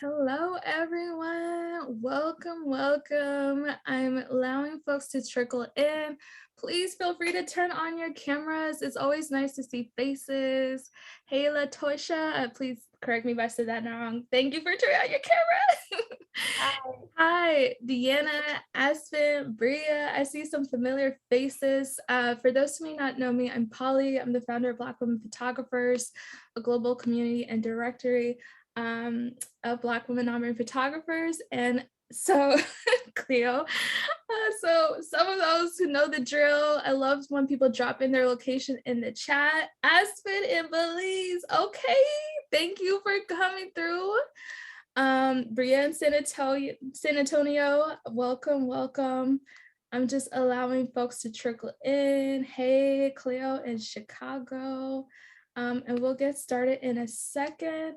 Hello, everyone. Welcome. I'm allowing folks to trickle in. Please feel free to turn on your cameras. It's always nice to see faces. Hey, Latosha, please correct me if I said that wrong. Thank you for turning on your camera. Hi, Deanna, Aspen, Bria. I see some familiar faces. For those who may not know me, I'm Polly. I'm the founder of Black Women Photographers, a global community and directory of Black women non-binary photographers. And so Cleo, so some of those who know the drill, I love when people drop in their location in the chat. Aspen in Belize, okay, thank you for coming through. Bria in San Antonio, welcome. I'm just allowing folks to trickle in. Hey, Cleo in Chicago. And we'll get started in a second.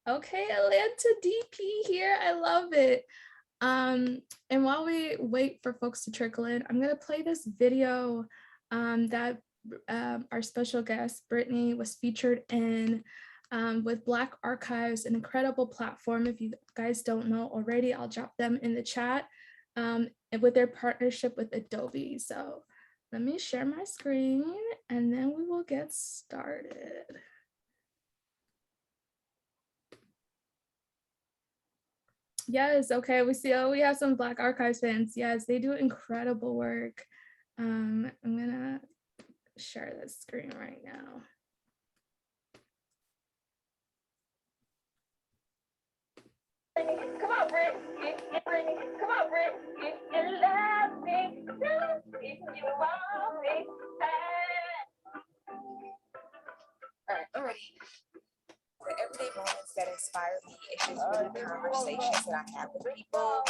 Okay, Atlanta DP here. I love it. And while we wait for folks to trickle in, I'm gonna play this video that our special guest Brittney was featured in with Black Archives, an incredible platform. If you guys don't know already, I'll drop them in the chat, and with their partnership with Adobe. So let me share my screen and then we will get started. Yes, okay, we see, we have some Black Archives fans. Yes, they do incredible work. I'm gonna share this screen right now. Come on, Britt. Come on, Britt. If you love me, if you want me back. All right. The everyday moments that inspire me, it's just really the conversations that I have with people.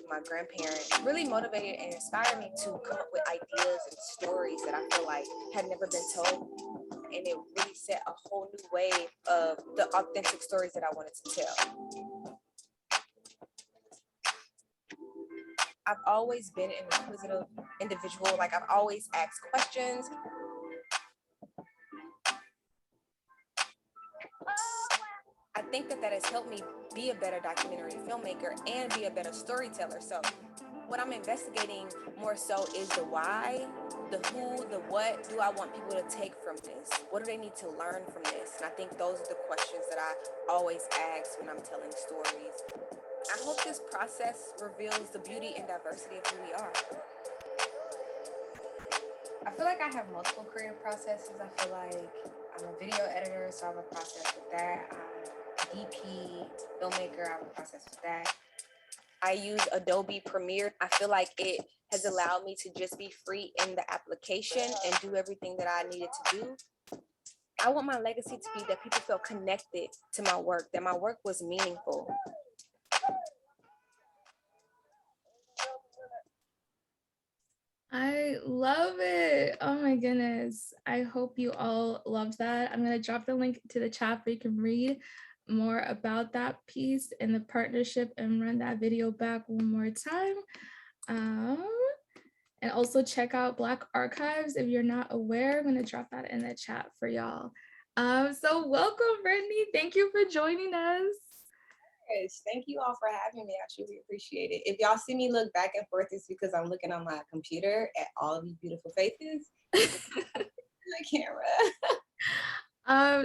My grandparents really motivated and inspired me to come up with ideas and stories that I feel like had never been told. And it really set a whole new wave of the authentic stories that I wanted to tell. I've always been an inquisitive individual. Like, I've always asked questions. I think that has helped me be a better documentary filmmaker and be a better storyteller. So what I'm investigating more so is the why, the who, the what do I want people to take from this? What do they need to learn from this? And I think those are the questions that I always ask when I'm telling stories. I hope this process reveals the beauty and diversity of who we are. I feel like I have multiple creative processes. I feel like I'm a video editor, so I have a process with that. DP, filmmaker, I have a process with that. I use Adobe Premiere. I feel like it has allowed me to just be free in the application and do everything that I needed to do. I want my legacy to be that people feel connected to my work, that my work was meaningful. I love it. Oh my goodness. I hope you all love that. I'm going to drop the link to the chat where you can read more about that piece and the partnership and run that video back one more time. And also check out Black Archives if you're not aware. I'm going to drop that in the chat for y'all. So welcome, Brittney. Thank you for joining us. Yes, thank you all for having me. I truly appreciate it. If y'all see me look back and forth, it's because I'm looking on my computer at all of these beautiful faces. The camera.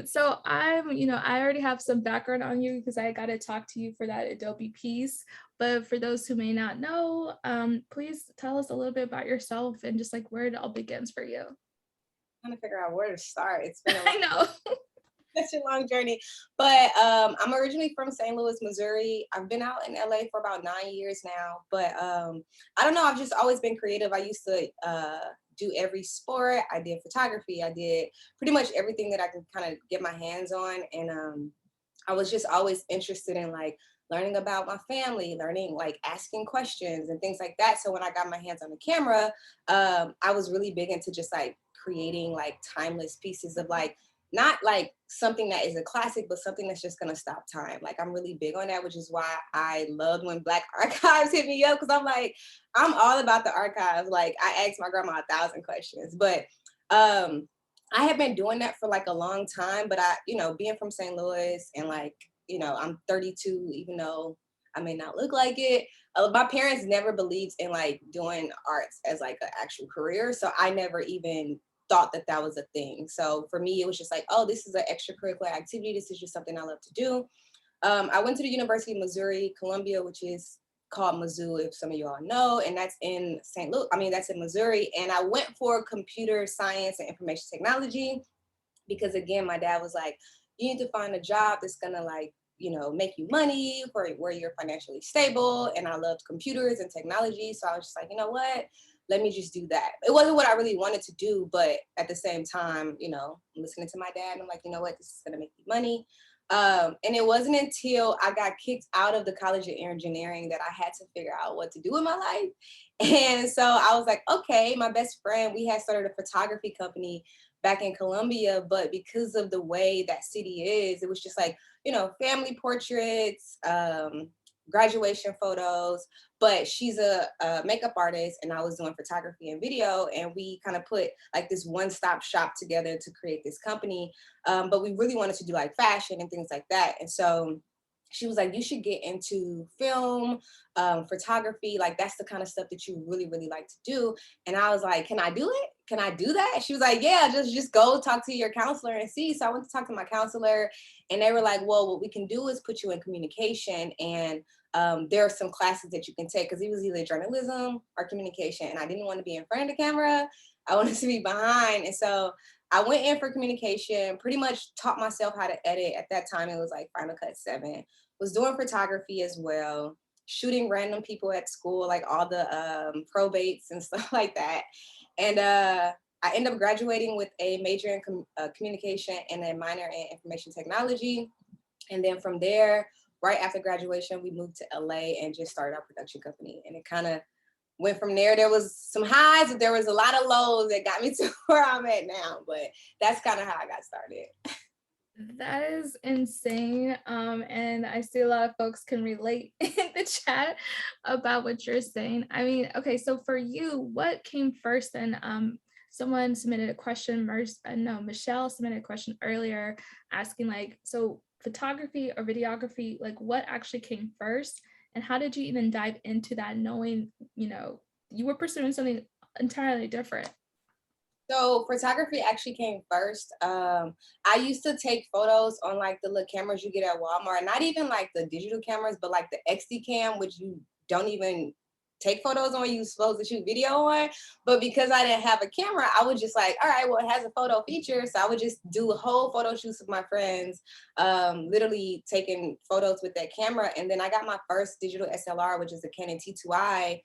So I already have some background on you because I got to talk to you for that Adobe piece. But for those who may not know, please tell us a little bit about yourself and just like where it all begins for you. I'm trying to figure out where to start. It's been I know. such a long journey, but I'm originally from St. Louis, Missouri. I've been out in LA for about 9 years now, but I don't know. I've just always been creative. I used to do every sport. I did photography. I did pretty much everything that I could kind of get my hands on. And I was just always interested in like learning about my family, learning, like asking questions and things like that. So when I got my hands on the camera, I was really big into just like creating like timeless pieces of like, not like something that is a classic, but something that's just gonna stop time. Like I'm really big on that, which is why I loved when Black Archives hit me up, because I'm like, I'm all about the archives. Like I asked my grandma 1,000 questions, but I have been doing that for like a long time. But I, being from St. Louis and like I'm 32, even though I may not look like it. My parents never believed in like doing arts as like an actual career. So I never even thought that that was a thing. So for me, it was just like, oh, this is an extracurricular activity. This is just something I love to do. I went to the University of Missouri, Columbia, which is called Mizzou, if some of you all know, and that's in St. Louis. I mean, that's in Missouri. And I went for computer science and information technology because, again, my dad was like, you need to find a job that's gonna like, make you money for where you're financially stable. And I loved computers and technology. So I was just like, you know what? Let me just do that. It wasn't what I really wanted to do, but at the same time, listening to my dad, and I'm like, you know what? This is gonna make me money. And it wasn't until I got kicked out of the College of Engineering that I had to figure out what to do with my life. And so I was like, okay, my best friend, we had started a photography company back in Columbia, but because of the way that city is, it was just like, family portraits, graduation photos, but she's a makeup artist and I was doing photography and video, and we kind of put like this one-stop shop together to create this company. But we really wanted to do like fashion and things like that. And so she was like, you should get into film, photography. Like that's the kind of stuff that you really, really like to do. And I was like, can I do it? Can I do that? She was like, yeah, just go talk to your counselor and see. So I went to talk to my counselor and they were like, well, what we can do is put you in communication, and there are some classes that you can take, because it was either journalism or communication. And I didn't want to be in front of the camera. I wanted to be behind. And so I went in for communication, pretty much taught myself how to edit. At that time, it was like Final Cut 7. Was doing photography as well, shooting random people at school, like all the probates and stuff like that. And I ended up graduating with a major in communication and a minor in information technology. And then from there, right after graduation, we moved to LA and just started our production company. And it kind of went from there. There was some highs, but there was a lot of lows that got me to where I'm at now. But that's kind of how I got started. That is insane. And I see a lot of folks can relate in the chat about what you're saying. I mean, okay, so for you, what came first? And someone submitted a question, Michelle submitted a question earlier asking like, so photography or videography, like what actually came first? And how did you even dive into that knowing, you were pursuing something entirely different? So photography actually came first. I used to take photos on like the little cameras you get at Walmart, not even like the digital cameras, but like the XD cam, which you don't even take photos on, you're supposed to shoot video on. But because I didn't have a camera, I was just like, all right, well, it has a photo feature. So I would just do a whole photo shoots with my friends, literally taking photos with that camera. And then I got my first digital SLR, which is a Canon T2i.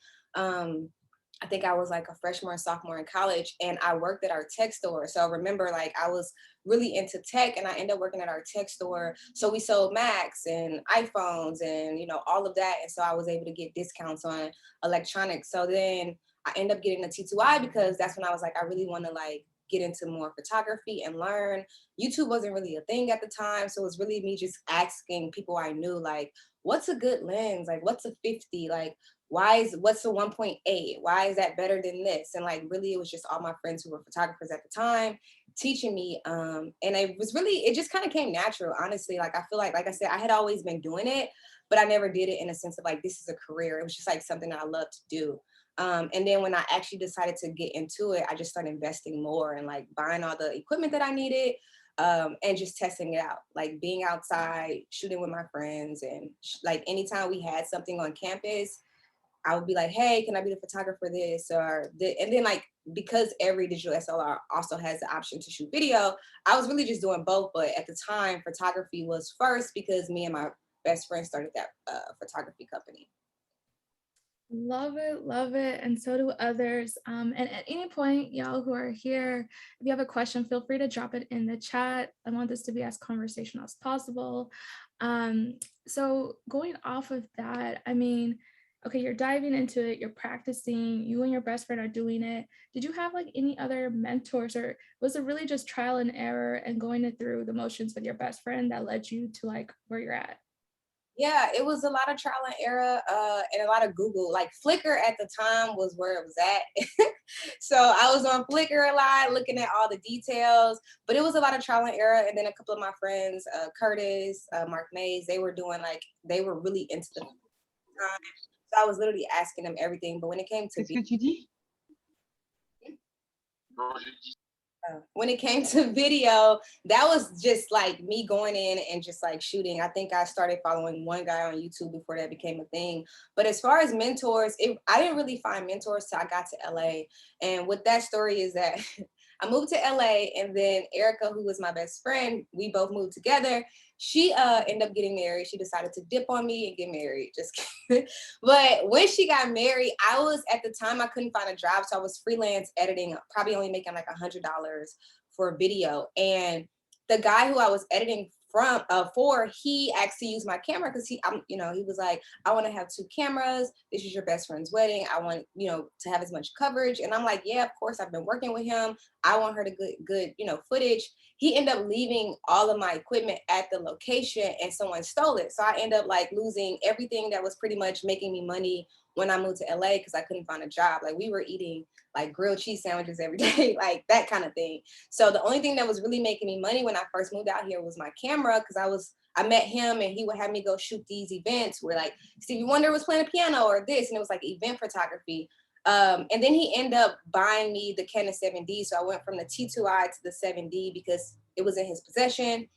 I think I was like a freshman or sophomore in college, and I worked at our tech store. So remember, like I was really into tech, and I ended up working at our tech store. So we sold Macs and iPhones and, all of that. And so I was able to get discounts on electronics. So then I ended up getting a T2i because that's when I was like, I really want to like get into more photography and learn. YouTube wasn't really a thing at the time. So it was really me just asking people I knew, like, what's a good lens? Like, what's a 50? Like, what's the 1.8? Why is that better than this? And like, really, it was just all my friends who were photographers at the time teaching me. And it just kind of came natural, honestly. Like, I feel like I said, I had always been doing it, but I never did it in a sense of like, this is a career. It was just like something that I love to do. And then when I actually decided to get into it, I just started investing more and like buying all the equipment that I needed, and just testing it out, like being outside, shooting with my friends. And like anytime we had something on campus, I would be like, hey, can I be the photographer for this? And then like, because every digital SLR also has the option to shoot video, I was really just doing both. But at the time, photography was first because me and my best friend started that photography company. Love it, love it. And so do others. And at any point, y'all who are here, if you have a question, feel free to drop it in the chat. I want this to be as conversational as possible. So going off of that, I mean, okay, you're diving into it, you're practicing, you and your best friend are doing it. Did you have like any other mentors, or was it really just trial and error and going it through the motions with your best friend that led you to like where you're at? Yeah, it was a lot of trial and error, and a lot of Google. Like Flickr at the time was where it was at. So I was on Flickr a lot, looking at all the details. But it was a lot of trial and error. And then a couple of my friends, Curtis, Mark Mays, they were doing like they were really into the time. So I was literally asking them everything. But when it came to video, that was just like me going in and just like shooting. I think I started following one guy on YouTube before that became a thing. But as far as mentors, I didn't really find mentors till I got to LA. And what that story is that I moved to LA, and then Erica, who was my best friend, we both moved together. She ended up getting married. She decided to dip on me and get married. Just kidding. But when she got married, I was at the time I couldn't find a job, so I was freelance editing, probably only making like $100 for a video. And the guy who I was editing for, he actually used my camera because he was like, I want to have 2 cameras. This is your best friend's wedding. I want, to have as much coverage. And I'm like, yeah, of course, I've been working with him. I want her to good, footage. He ended up leaving all of my equipment at the location, and someone stole it. So I ended up like losing everything that was pretty much making me money when I moved to LA because I couldn't find a job. Like we were eating like grilled cheese sandwiches every day, like that kind of thing. So the only thing that was really making me money when I first moved out here was my camera, because I met him and he would have me go shoot these events where like Stevie Wonder was playing a piano or this, and it was like event photography. And then he ended up buying me the Canon 7D. So I went from the T2i to the 7D because it was in his possession.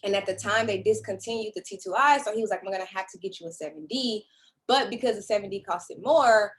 And at the time they discontinued the T2i. So he was like, I'm going to have to get you a 7D. But because the 7D costed more,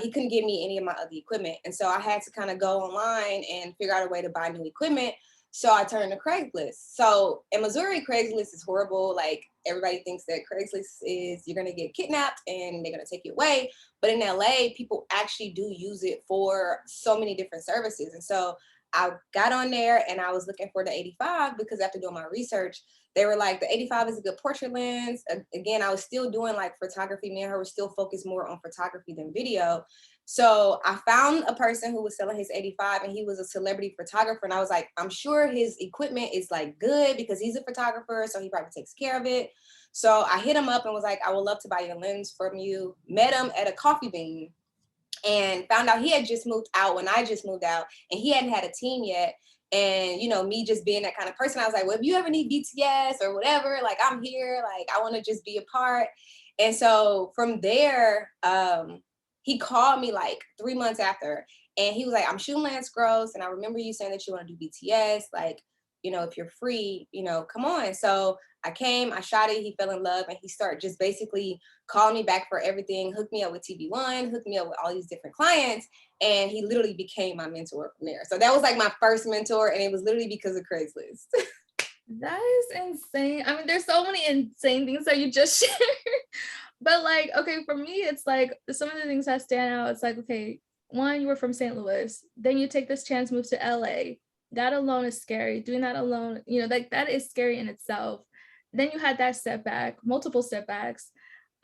he couldn't give me any of my other equipment. And so I had to kind of go online and figure out a way to buy new equipment. So I turned to Craigslist. So in Missouri, Craigslist is horrible. Like everybody thinks that Craigslist is you're going to get kidnapped and they're going to take you away. But in LA, people actually do use it for so many different services. And so I got on there and I was looking for the 85 because after doing my research, they were like, the 85 is a good portrait lens. Again, I was still doing like photography. Me and her were still focused more on photography than video. So I found a person who was selling his 85, and he was a celebrity photographer. And I was like, I'm sure his equipment is like good because he's a photographer. So he probably takes care of it. So I hit him up and was like, I would love to buy your lens from you. Met him at a coffee bean and found out he had just moved out when I just moved out, and he hadn't had a team yet. And, me just being that kind of person, I was like, well, if you ever need BTS or whatever, like I'm here, like I want to just be a part. And so from there, he called me like 3 months after, and he was like, I'm shooting Lance Gross, and I remember you saying that you want to do BTS, like, if you're free, come on. So I came, I shot it, he fell in love, and he started just basically calling me back for everything, hooked me up with TV1, hooked me up with all these different clients, and he literally became my mentor from there. So that was like my first mentor, and it was literally because of Craigslist. That is insane. I mean, there's so many insane things that you just shared. But like, okay, for me, it's like some of the things that stand out. It's like, okay, one, you were from St. Louis, then you take this chance, move to LA. That alone is scary. Doing that alone, like that is scary in itself. Then you had that setback, multiple setbacks.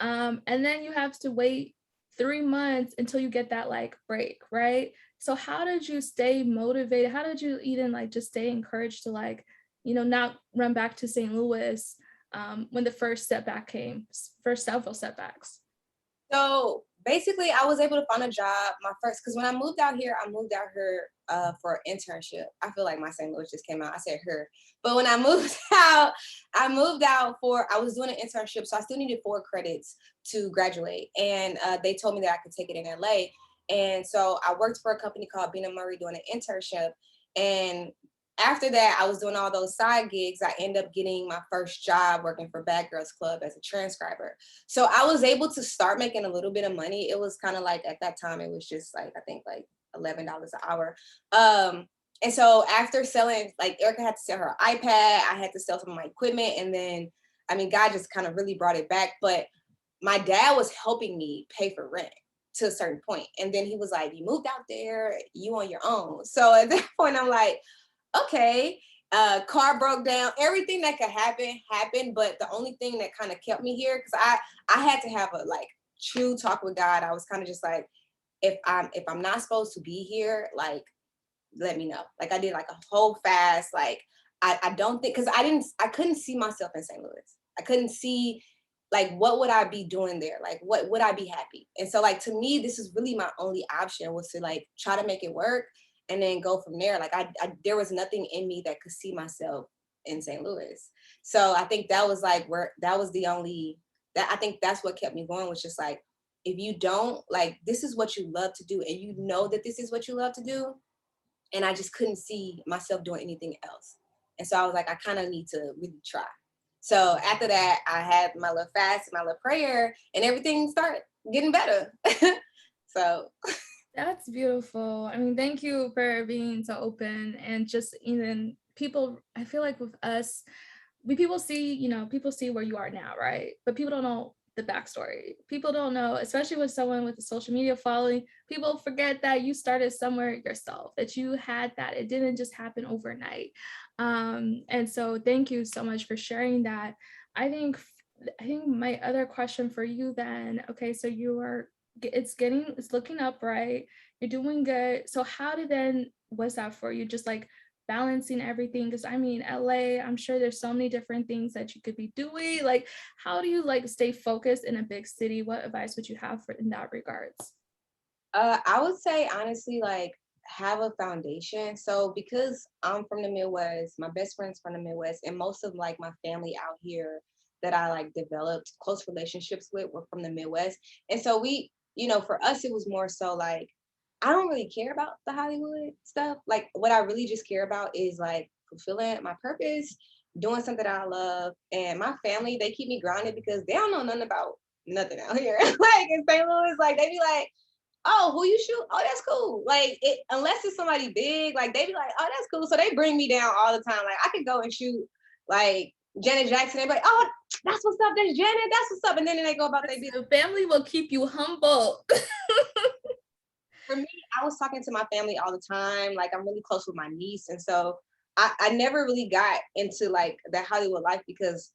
And then you have to wait 3 months until you get that like break, right? So how did you stay motivated? How did you even like just stay encouraged to like, not run back to St. Louis when the first setback came, first several setbacks? So basically, I was able to find a job my first, because when I moved out here for an internship. I feel like my St. Louis just came out. I said her. But when I moved out, I was doing an internship. So I still needed 4 credits to graduate. And they told me that I could take it in LA. And so I worked for a company called Bean& Murray doing an internship. And after that, I was doing all those side gigs. I ended up getting my first job working for Bad Girls Club as a transcriber. So I was able to start making a little bit of money. It was kind of like, at that time, it was just like, I think like $11 an hour. And so after selling, like Erica had to sell her iPad, I had to sell some of my equipment. And then, I mean, God just kind of really brought it back. But my dad was helping me pay for rent to a certain point. And then he was like, you moved out there, you on your own. So at that point, I'm like, okay, car broke down, everything that could happen happened. But the only thing that kind of kept me here, because I had to have a like true talk with God. I was kind of just like, if I'm not supposed to be here, like, let me know. Like I did like a whole fast, like I don't think, because I couldn't see myself in St. Louis. I couldn't see like, what would I be doing there? Like, what would I be happy? And so like, to me, this is really my only option, was to like try to make it work and then go from there. Like I there was nothing in me that could see myself in St. Louis. So I think that was like where, that was the only, that I think that's what kept me going, was just like, if you don't like, this is what you love to do, and you know that this is what you love to do. And I just couldn't see myself doing anything else. And so I was like, I kind of need to really try. So after that, I had my little fast, my little prayer, and everything started getting better. So That's beautiful. I mean, thank you for being so open, and just even people, I feel like with us, people see, people see where you are now, right? But people don't know the backstory. People don't know, especially with someone with a social media following, people forget that you started somewhere yourself, that you had that. It didn't just happen overnight. And so thank you so much for sharing that. I think my other question for you then, okay, so it's looking up, right? You're doing good. So how did then was that for you? Just like balancing everything, because I mean, LA, I'm sure there's so many different things that you could be doing. Like, how do you like stay focused in a big city? What advice would you have for in that regards? I would say honestly, like, have a foundation. So because I'm from the Midwest, my best friend's from the Midwest, and most of like my family out here that I like developed close relationships with were from the Midwest. And so we, for us, it was more so like, I don't really care about the Hollywood stuff. Like, what I really just care about is like fulfilling my purpose, doing something that I love. And my family, they keep me grounded because they don't know nothing about nothing out here. Like in St. Louis, like they be like, oh, who you shoot? Oh, that's cool. Like, it, unless it's somebody big, like they be like, oh, that's cool. So they bring me down all the time. Like I could go and shoot like Janet Jackson. They be like, oh, that's what's up. There's Janet. That's what's up. And then they go about their business. The family will keep you humble. For me, I was talking to my family all the time. Like I'm really close with my niece, and so I never really got into like the Hollywood life because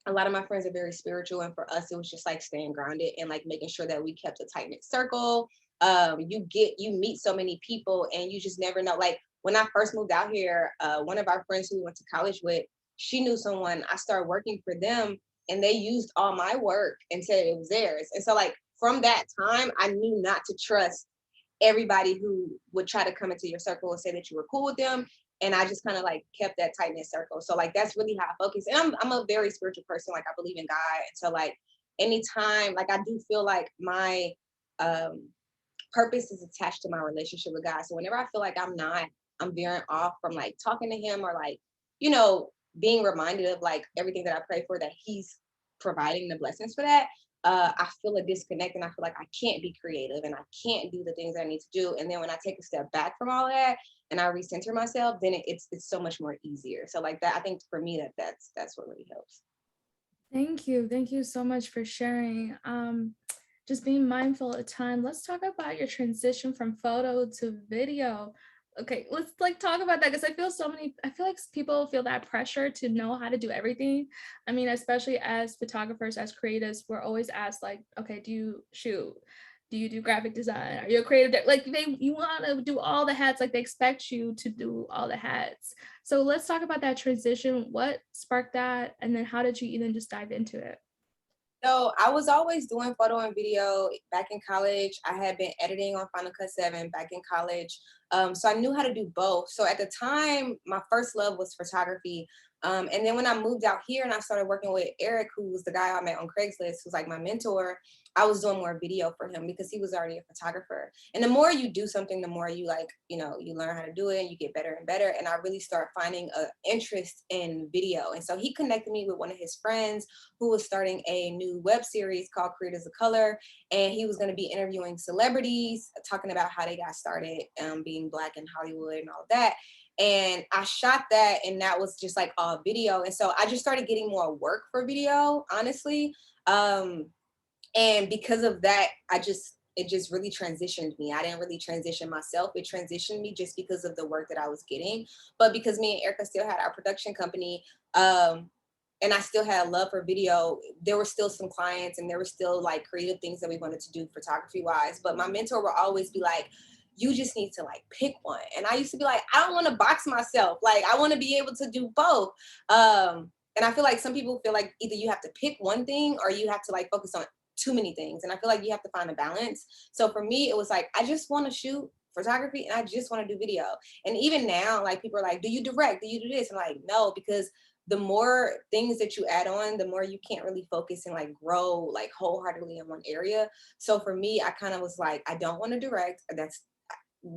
a lot of my friends are very spiritual, and for us it was just like staying grounded and like making sure that we kept a tight knit circle. You meet so many people and you just never know. Like when I first moved out here, one of our friends who we went to college with, she knew someone. I started working for them and they used all my work and said it was theirs. And so like from that time I knew not to trust everybody who would try to come into your circle and say that you were cool with them. And I just kind of like kept that tight knit circle. So like that's really how I focus. And I'm a very spiritual person. Like I believe in God. And so like anytime, like I do feel like my um purpose is attached to my relationship with God. So whenever I feel like I'm veering off from like talking to him or like, being reminded of like everything that I pray for, that he's providing the blessings for that. I feel a disconnect and I feel like I can't be creative and I can't do the things I need to do. And then when I take a step back from all that and I recenter myself, then it's so much more easier. So like that, I think for me that's what really helps. Thank you. Thank you so much for sharing. Just being mindful of time. Let's talk about your transition from photo to video. Okay, let's like talk about that, because I feel like people feel that pressure to know how to do everything. I mean, especially as photographers, as creatives, we're always asked like, okay, do you shoot? Do you do graphic design? Are you a creative? Like you want to do all the hats, like they expect you to do all the hats. So let's talk about that transition. What sparked that? And then how did you even just dive into it? So I was always doing photo and video back in college. I had been editing on Final Cut 7 back in college. So I knew how to do both. So at the time, my first love was photography. And then when I moved out here and I started working with Eric, who was the guy I met on Craigslist, who's like my mentor, I was doing more video for him because he was already a photographer. And the more you do something, the more you like, you learn how to do it and you get better and better. And I really start finding an interest in video. And so he connected me with one of his friends who was starting a new web series called Creators of Color. And he was going to be interviewing celebrities, talking about how they got started being Black in Hollywood and all of that. And I shot that, and that was just like all video. And so I just started getting more work for video, honestly. And because of that, it just really transitioned me. I didn't really transition myself. It transitioned me just because of the work that I was getting. But because me and Erica still had our production company, and I still had a love for video, there were still some clients and there were still like creative things that we wanted to do photography wise. But my mentor would always be like, you just need to like pick one. And I used to be like, I don't want to box myself. Like I want to be able to do both. And I feel like some people feel like either you have to pick one thing or you have to like focus on too many things. And I feel like you have to find a balance. So for me, it was like, I just want to shoot photography and I just want to do video. And even now, like people are like, do you direct? Do you do this? I'm like, no, because the more things that you add on, the more you can't really focus and like grow like wholeheartedly in one area. So for me, I kind of was like, I don't want to direct.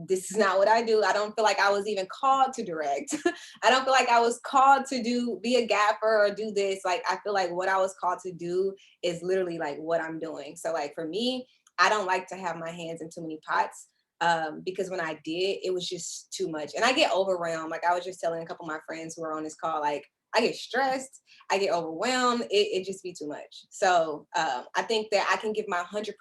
This is not what I do. I don't feel like I was even called to direct. I don't feel like I was called to be a gaffer or do this. Like, I feel like what I was called to do is literally like what I'm doing. So like for me, I don't like to have my hands in too many pots because when I did, it was just too much. And I get overwhelmed. Like I was just telling a couple of my friends who are on this call, like I get stressed, I get overwhelmed. It just be too much. So I think that I can give my 100%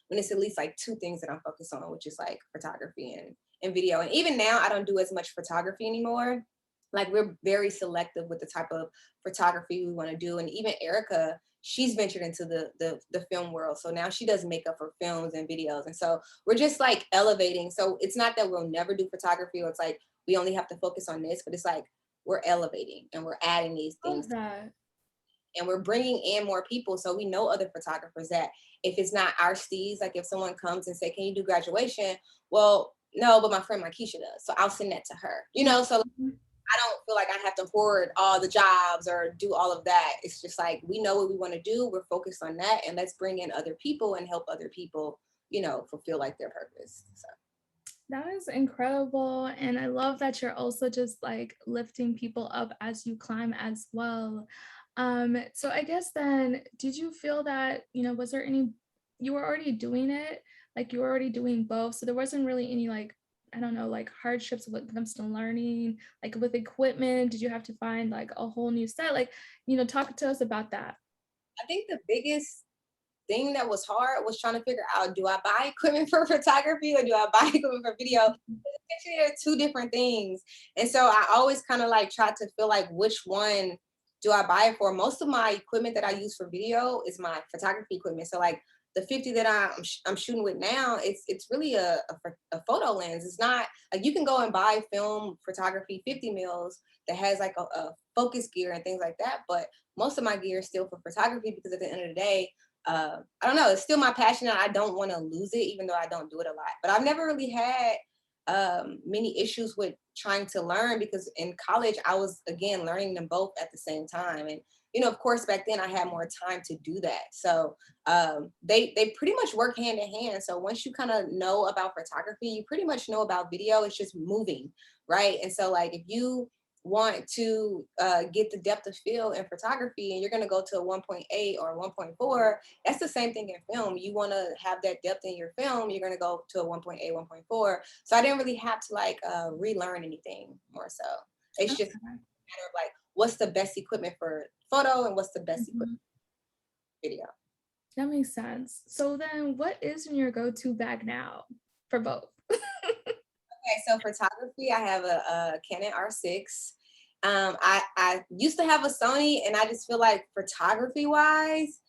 when it's at least like two things that I'm focused on, which is like photography and video. And even now I don't do as much photography anymore. Like we're very selective with the type of photography we want to do. And even Erica, she's ventured into the film world. So now she does makeup for films and videos. And so we're just like elevating. So it's not that we'll never do photography or it's like we only have to focus on this, but it's like we're elevating and we're adding these things. And we're bringing in more people. So we know other photographers that if it's not our steez, like if someone comes and say, can you do graduation? Well, no, but my friend Markeisha does. So I'll send that to her, you know? So I don't feel like I have to hoard all the jobs or do all of that. It's just like, we know what we want to do. We're focused on that. And let's bring in other people and help other people, you know, fulfill like their purpose. So. That is incredible. And I love that you're also just like lifting people up as you climb as well. So I guess then, did you feel that, you know, was there any, you were already doing it, like you were already doing both. So there wasn't really any like, I don't know, like hardships when it comes to learning, like with equipment, did you have to find like a whole new set? Like, you know, talk to us about that. I think the biggest thing that was hard was trying to figure out, do I buy equipment for photography or do I buy equipment for video? Essentially, they're two different things. And so I always kind of like try to feel like which one do I buy it for? Most of my equipment that I use for video is my photography equipment. So like the 50 that I'm shooting with now, it's really a photo lens. It's not like you can go and buy film photography 50 mils that has like a focus gear and things like that. But most of my gear is still for photography because at the end of the day, I don't know, it's still my passion and I don't want to lose it, even though I don't do it a lot. But I've never really had many issues with trying to learn because in college, I was, again, learning them both at the same time. And, you know, of course, back then I had more time to do that. So they pretty much work hand in hand. So once you kind of know about photography, you pretty much know about video. It's just moving, right? And so like if you want to get the depth of field in photography and you're going to go to a 1.8 or 1.4, that's the same thing in film. You want to have that depth in your film, you're going to go to a 1.8, 1.4. So I didn't really have to like relearn anything more so. It's just a matter of like, what's the best equipment for photo and what's the best equipment for video. That makes sense. So then what is in your go-to bag now for both? Okay, so photography, I have a Canon R6. I used to have a Sony, and I just feel like photography wise,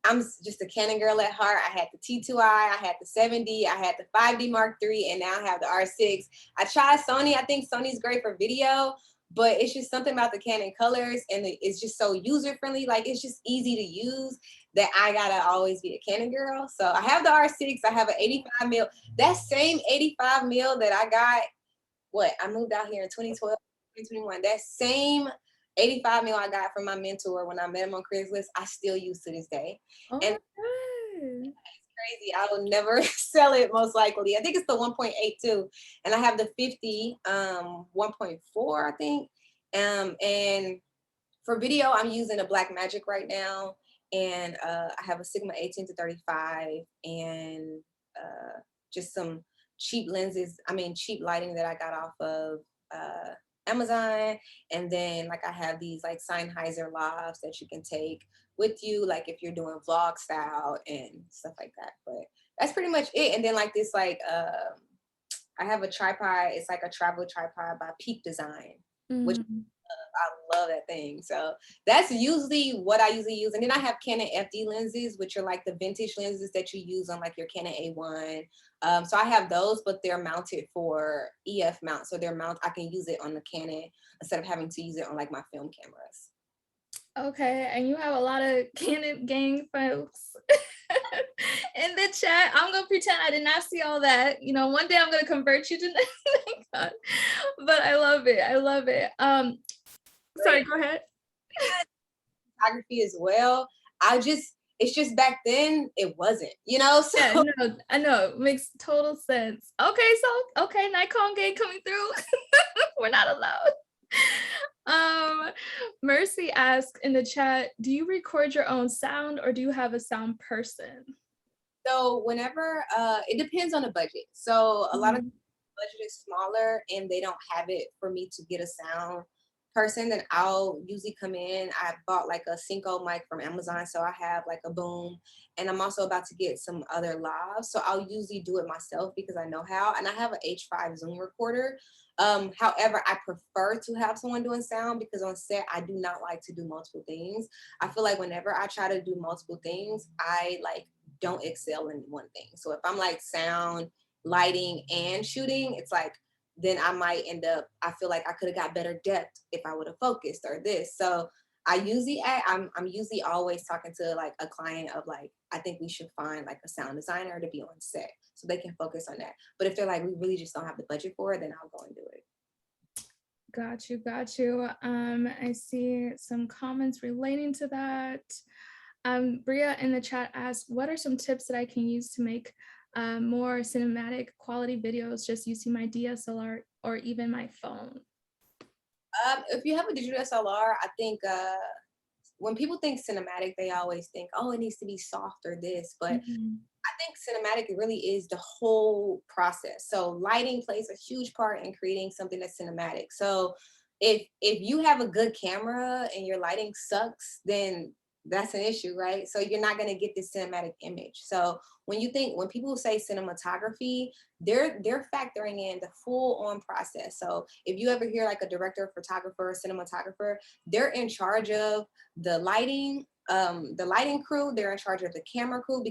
I'm just a Canon girl at heart. I had the T2i, I had the 7D, I had the 5D Mark III, and now I have the R6. I tried Sony. I think Sony's great for video, but it's just something about the Canon colors, and it's just so user friendly. Like it's just easy to use that I gotta always be a Canon girl. So I have the R6. I have an 85 mil. That same 85 mil that I got, I moved out here in 2012, 2021. That same 85 mil I got from my mentor when I met him on Craigslist, I still use to this day. Oh And my God. crazy. I will never sell it most likely. I think it's the 1.82 and I have the 50 1.4 I think. And for video I'm using a Black Magic right now and I have a Sigma 18 to 35 and just some cheap lenses, cheap lighting that I got off of Amazon. And then like I have these like Sennheiser lavs that you can take with you, like if you're doing vlog style and stuff like that. But that's pretty much it. And then like this, like I have a tripod. It's like a travel tripod by Peak Design, which I love that thing. So that's usually what I usually use. And then I have Canon FD lenses, which are like the vintage lenses that you use on like your Canon A1. So I have those, but they're mounted for EF mount. So I can use it on the Canon instead of having to use it on like my film cameras. Okay, and you have a lot of Canon gang folks in the chat. I'm gonna pretend I did not see all that. You know, one day I'm gonna convert you to God. But I love it. I love it. Sorry, go ahead. Photography as well. It's just back then it wasn't, so Yeah, no, I know. Makes total sense. Okay, so okay, Nikon gang coming through. We're not allowed. Mercy asked in the chat, do you record your own sound or do you have a sound person? So whenever it depends on the budget. So a lot of budget is smaller and they don't have it for me to get a sound person, then I'll usually come in. I bought like a Cinco mic from Amazon, so I have like a boom, and I'm also about to get some other lavs, so I'll usually do it myself because I know how, and I have an H5 Zoom recorder. However, I prefer to have someone doing sound because on set I do not like to do multiple things. I feel like whenever I try to do multiple things, I like don't excel in one thing. So if I'm like sound, lighting, and shooting, it's like then I might end up, I feel like I could have got better depth if I would have focused or this. So I'm usually always talking to like a client of like, I think we should find like a sound designer to be on set so they can focus on that. But if they're like, we really just don't have the budget for it, then I'll go and do it. Got you, got you. I see some comments relating to that. Bria in the chat asked, what are some tips that I can use to make more cinematic quality videos just using my DSLR or even my phone? If you have a digital SLR, I think when people think cinematic, they always think, oh, it needs to be soft or this. But I think cinematic really is the whole process. So lighting plays a huge part in creating something that's cinematic. So if you have a good camera and your lighting sucks, then that's an issue, right? So you're not going to get this cinematic image. So when people say cinematography, they're factoring in the full on process. So if you ever hear like a director, photographer, cinematographer, they're in charge of the lighting crew, they're in charge of the camera crew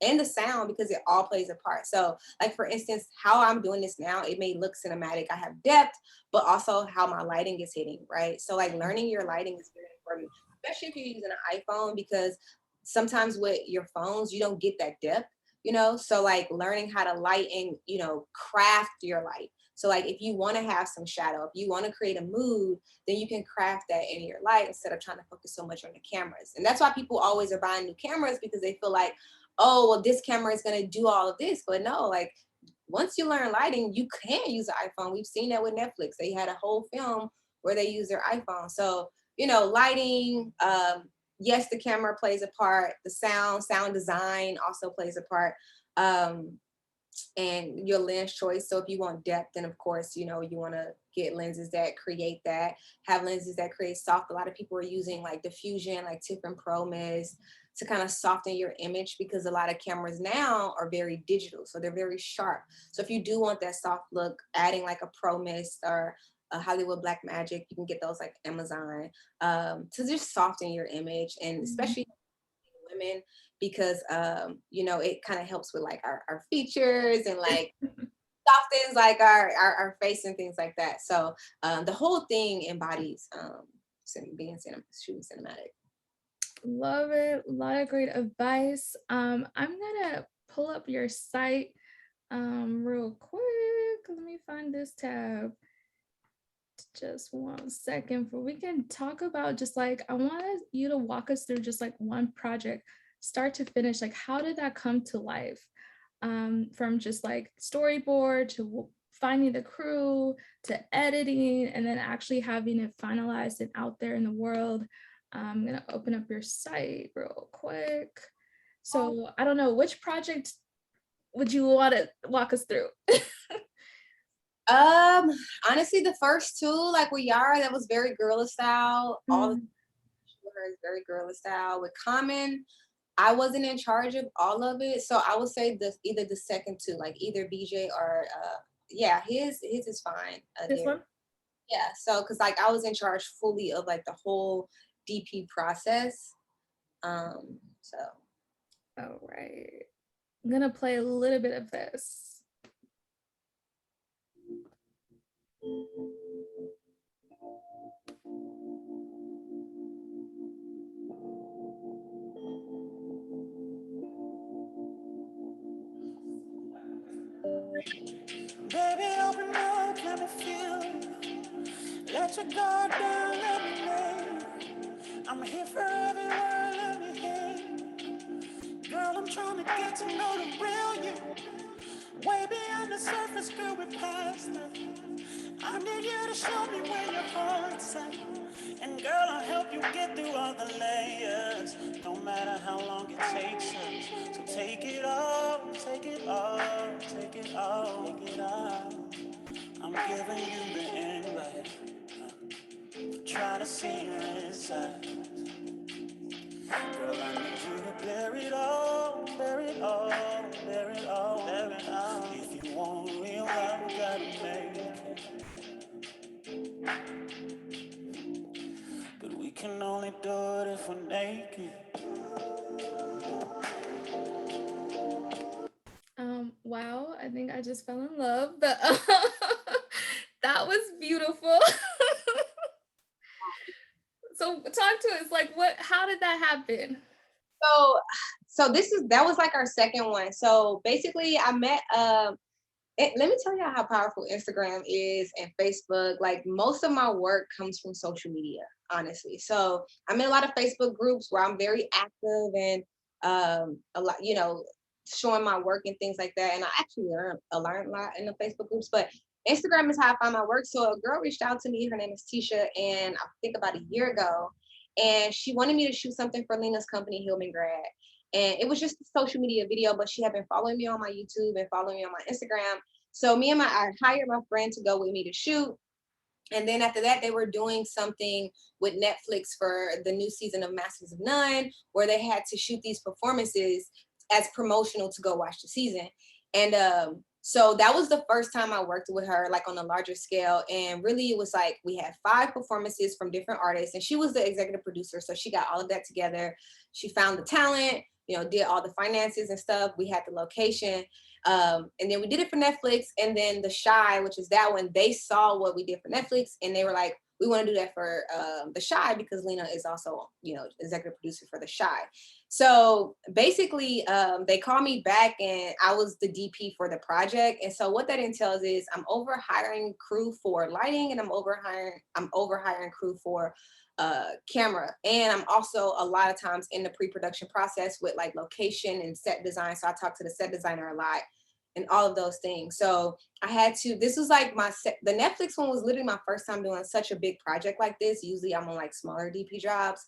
and the sound, because it all plays a part. So like for instance, how I'm doing this now, it may look cinematic, I have depth, but also how my lighting is hitting, right? So like learning your lighting is very important, especially if you're using an iPhone, because sometimes with your phones you don't get that depth, so like learning how to light and craft your light. So like if you want to have some shadow, if you want to create a mood, then you can craft that in your light instead of trying to focus so much on the cameras. And that's why people always are buying new cameras, because they feel like, oh, well, this camera is going to do all of this. But no, like once you learn lighting, you can use an iPhone. We've seen that with Netflix. They had a whole film where they use their iPhone. So, lighting, yes, the camera plays a part. The sound design also plays a part. And your lens choice. So if you want depth, then of course, you want to get lenses that create that, have lenses that create soft. A lot of people are using like diffusion, like Tiffany Pro Mist, to kind of soften your image, because a lot of cameras now are very digital. So they're very sharp. So if you do want that soft look, adding like a Pro Mist or a Hollywood Black Magic, you can get those like Amazon, to just soften your image. And especially women, because it kind of helps with like our features and like softens like our face and things like that. So the whole thing embodies shooting cinematic. Love it. A lot of great advice. I'm gonna pull up your site real quick. Let me find this tab. Just 1 second for we can talk about just like, I want you to walk us through just like one project, start to finish. Like, how did that come to life? From just like storyboard to finding the crew to editing and then actually having it finalized and out there in the world. I'm gonna open up your site real quick. So I don't know, which project would you want to walk us through? Honestly, the first two, like with Yara, that was very guerrilla style. All of her is very guerrilla style. With Common, I wasn't in charge of all of it, so I would say either the second two, like either BJ or yeah, his is fine. This one? Yeah, so because like I was in charge fully of like the whole DP process. So. All right. I'm gonna play a little bit of this. Baby, open up, let me feel you. Let your guard down, let me lay. I'm here for every word, let me hear you. Girl, I'm trying to get to know the real you. Way beyond the surface, girl, we're past that. I need you to show me where your heart's at. And girl, I'll help you get through all the layers. No matter how long it takes us. So take it all, take it all, take it all, take it all. I'm giving you the invite. Try to see your inside. Girl, I need you to bear it all, bear it all, bear it all, bear it all. If you want real love, you gotta make it. But we can only do it if we're naked. Wow, I think I just fell in love. That was beautiful. So talk to us, like how did that happen? So that was like our second one. So basically I met let me tell you how powerful Instagram is and Facebook. Like most of my work comes from social media, honestly. So I'm in a lot of Facebook groups where I'm very active and a lot, showing my work and things like that. And I actually learn a lot in the Facebook groups, but Instagram is how I find my work. So a girl reached out to me. Her name is Tisha, and I think about a year ago, and she wanted me to shoot something for Lena's company, Hillman Grad. And it was just a social media video, but she had been following me on my YouTube and following me on my Instagram. So I hired my friend to go with me to shoot. And then after that, they were doing something with Netflix for the new season of Masters of None, where they had to shoot these performances as promotional to go watch the season. And so that was the first time I worked with her, like on a larger scale. And really, it was like we had 5 performances from different artists, and she was the executive producer. So she got all of that together. She found the talent, did all the finances and stuff. We had the location. And then we did it for Netflix. And then The Shy, which is that one, they saw what we did for Netflix, and they were like, we want to do that for The Shy, because Lena is also, executive producer for The Shy. So basically, they called me back, and I was the DP for the project. And so what that entails is I'm over hiring crew for lighting, and I'm over hiring crew for camera. And I'm also a lot of times in the pre-production process with like location and set design. So I talk to the set designer a lot and all of those things. So this was like the Netflix one was literally my first time doing such a big project like this. Usually I'm on like smaller DP jobs,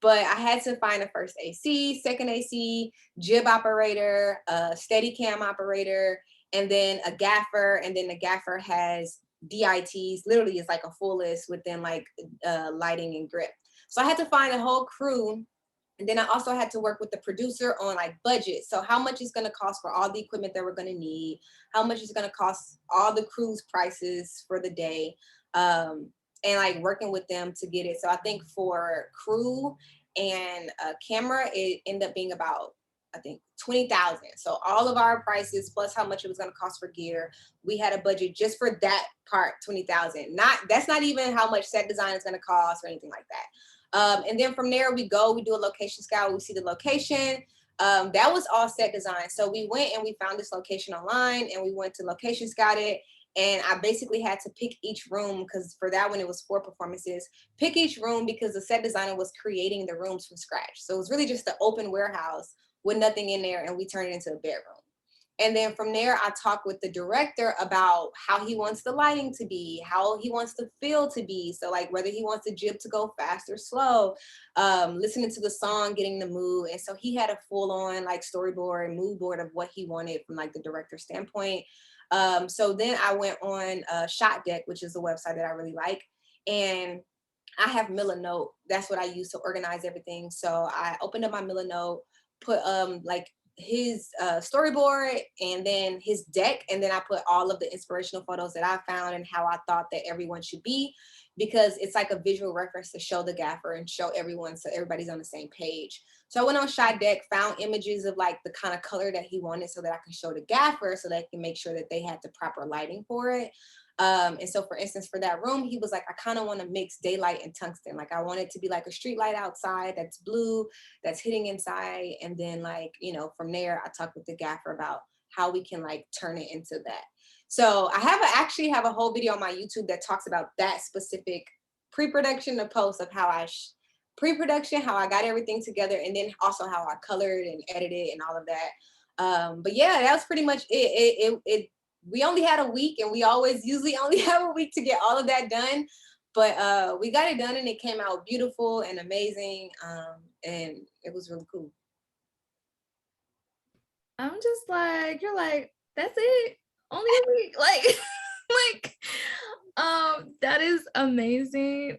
but I had to find a first AC, second AC, jib operator, a steady cam operator, and then a gaffer. And then the gaffer has DITs, literally is like a full list within like lighting and grip. So I had to find a whole crew. And then I also had to work with the producer on like budget. So how much is going to cost for all the equipment that we're going to need? How much is going to cost all the crew's prices for the day? And like working with them to get it. So I think for crew and camera, it ended up being about, I think, 20,000. So all of our prices plus how much it was going to cost for gear. We had a budget just for that part, 20,000. That's not even how much set design is going to cost or anything like that. And then from there we do a location scout. We see the location. That was all set design. So we went and we found this location online, and we went to location scout it. And I basically had to pick each room, because for that one, it was 4 performances, pick each room because the set designer was creating the rooms from scratch. So it was really just an open warehouse with nothing in there, and we turned it into a bedroom. And then from there, I talked with the director about how he wants the lighting to be, how he wants the feel to be. So like whether he wants the jib to go fast or slow, listening to the song, getting the mood. And so he had a full on like storyboard and mood board of what he wanted from like the director's standpoint. So then I went on Shot Deck, which is a website that I really like. And I have Milanote. That's what I use to organize everything. So I opened up my Milanote, put like his storyboard and then his deck, and then I put all of the inspirational photos that I found and how I thought that everyone should be, because it's like a visual reference to show the gaffer and show everyone so everybody's on the same page. So I went on Shot Deck, found images of like the kind of color that he wanted so that I can show the gaffer so they can make sure that they had the proper lighting for it. And so for instance, for that room, he was like, I kind of want to mix daylight and tungsten. Like I want it to be like a street light outside that's blue, that's hitting inside. And then like, from there, I talked with the gaffer about how we can like turn it into that. So I actually have a whole video on my YouTube that talks about that specific pre-production to post of how pre-production, how I got everything together, and then also how I colored and edited and all of that. But yeah, that was pretty much it. We only had a week, and we always usually only have a week to get all of that done. But we got it done, and it came out beautiful and amazing, and it was really cool. I'm just like, you're like, that's it? Only a week? Like, like, that is amazing.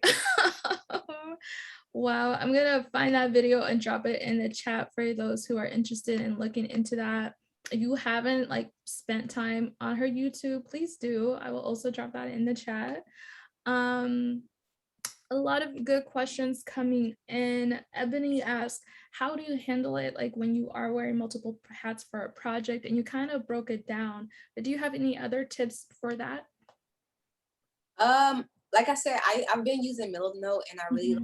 Wow, I'm gonna find that video and drop it in the chat for those who are interested in looking into that. If you haven't like spent time on her YouTube, please do. I will also drop that in the chat. A lot of good questions coming in. Ebony asked, how do you handle it like when you are wearing multiple hats for a project? And you kind of broke it down, but do you have any other tips for that? Like I said, I've been using Milanote, and I really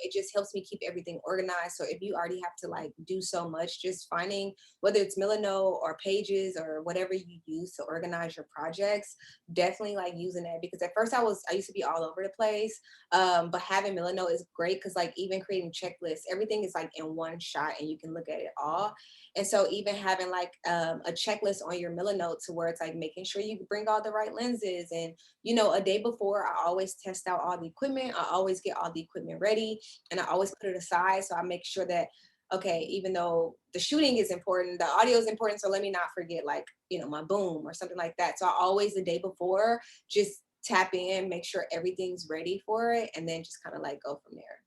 it just helps me keep everything organized. So if you already have to like do so much, just finding whether it's Milanote or Pages or whatever you use to organize your projects, definitely like using that, because at first I used to be all over the place. But having Milanote is great because like even creating checklists, everything is like in one shot and you can look at it all. And so even having like a checklist on your Milanote to where it's like making sure you bring all the right lenses, and a day before I always test out all the equipment. I always get all the equipment ready, and I always put it aside. So I make sure that, okay, even though the shooting is important, the audio is important, so let me not forget like, my boom or something like that. So I always the day before just tap in, make sure everything's ready for it, and then just kind of like go from there.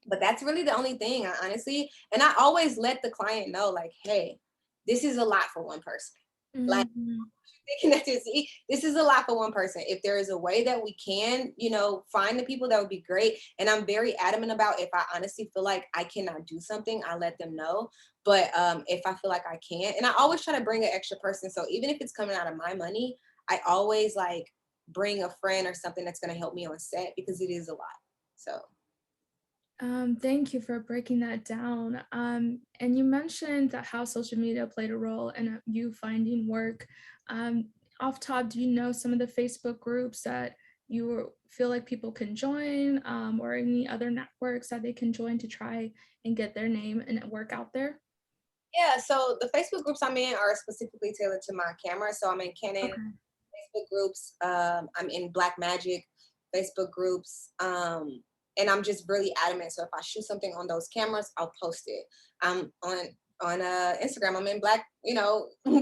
But that's really the only thing, honestly. And I always let the client know, like, hey, this is a lot for one person. Like, thinking that this is a lot for one person. If there is a way that we can, find the people, that would be great. And I'm very adamant about, if I honestly feel like I cannot do something, I let them know. But if I feel like I can't, and I always try to bring an extra person. So even if it's coming out of my money, I always like bring a friend or something that's going to help me on set, because it is a lot. So. Thank you for breaking that down. And you mentioned that how social media played a role in you finding work. Off top, do you know some of the Facebook groups that you feel like people can join, or any other networks that they can join to try and get their name and work out there? Yeah, so the Facebook groups I'm in are specifically tailored to my camera. So I'm in Canon Facebook groups. I'm in Black Magic Facebook groups. And I'm just really adamant. So if I shoot something on those cameras, I'll post it. I'm on Instagram. I'm in Black,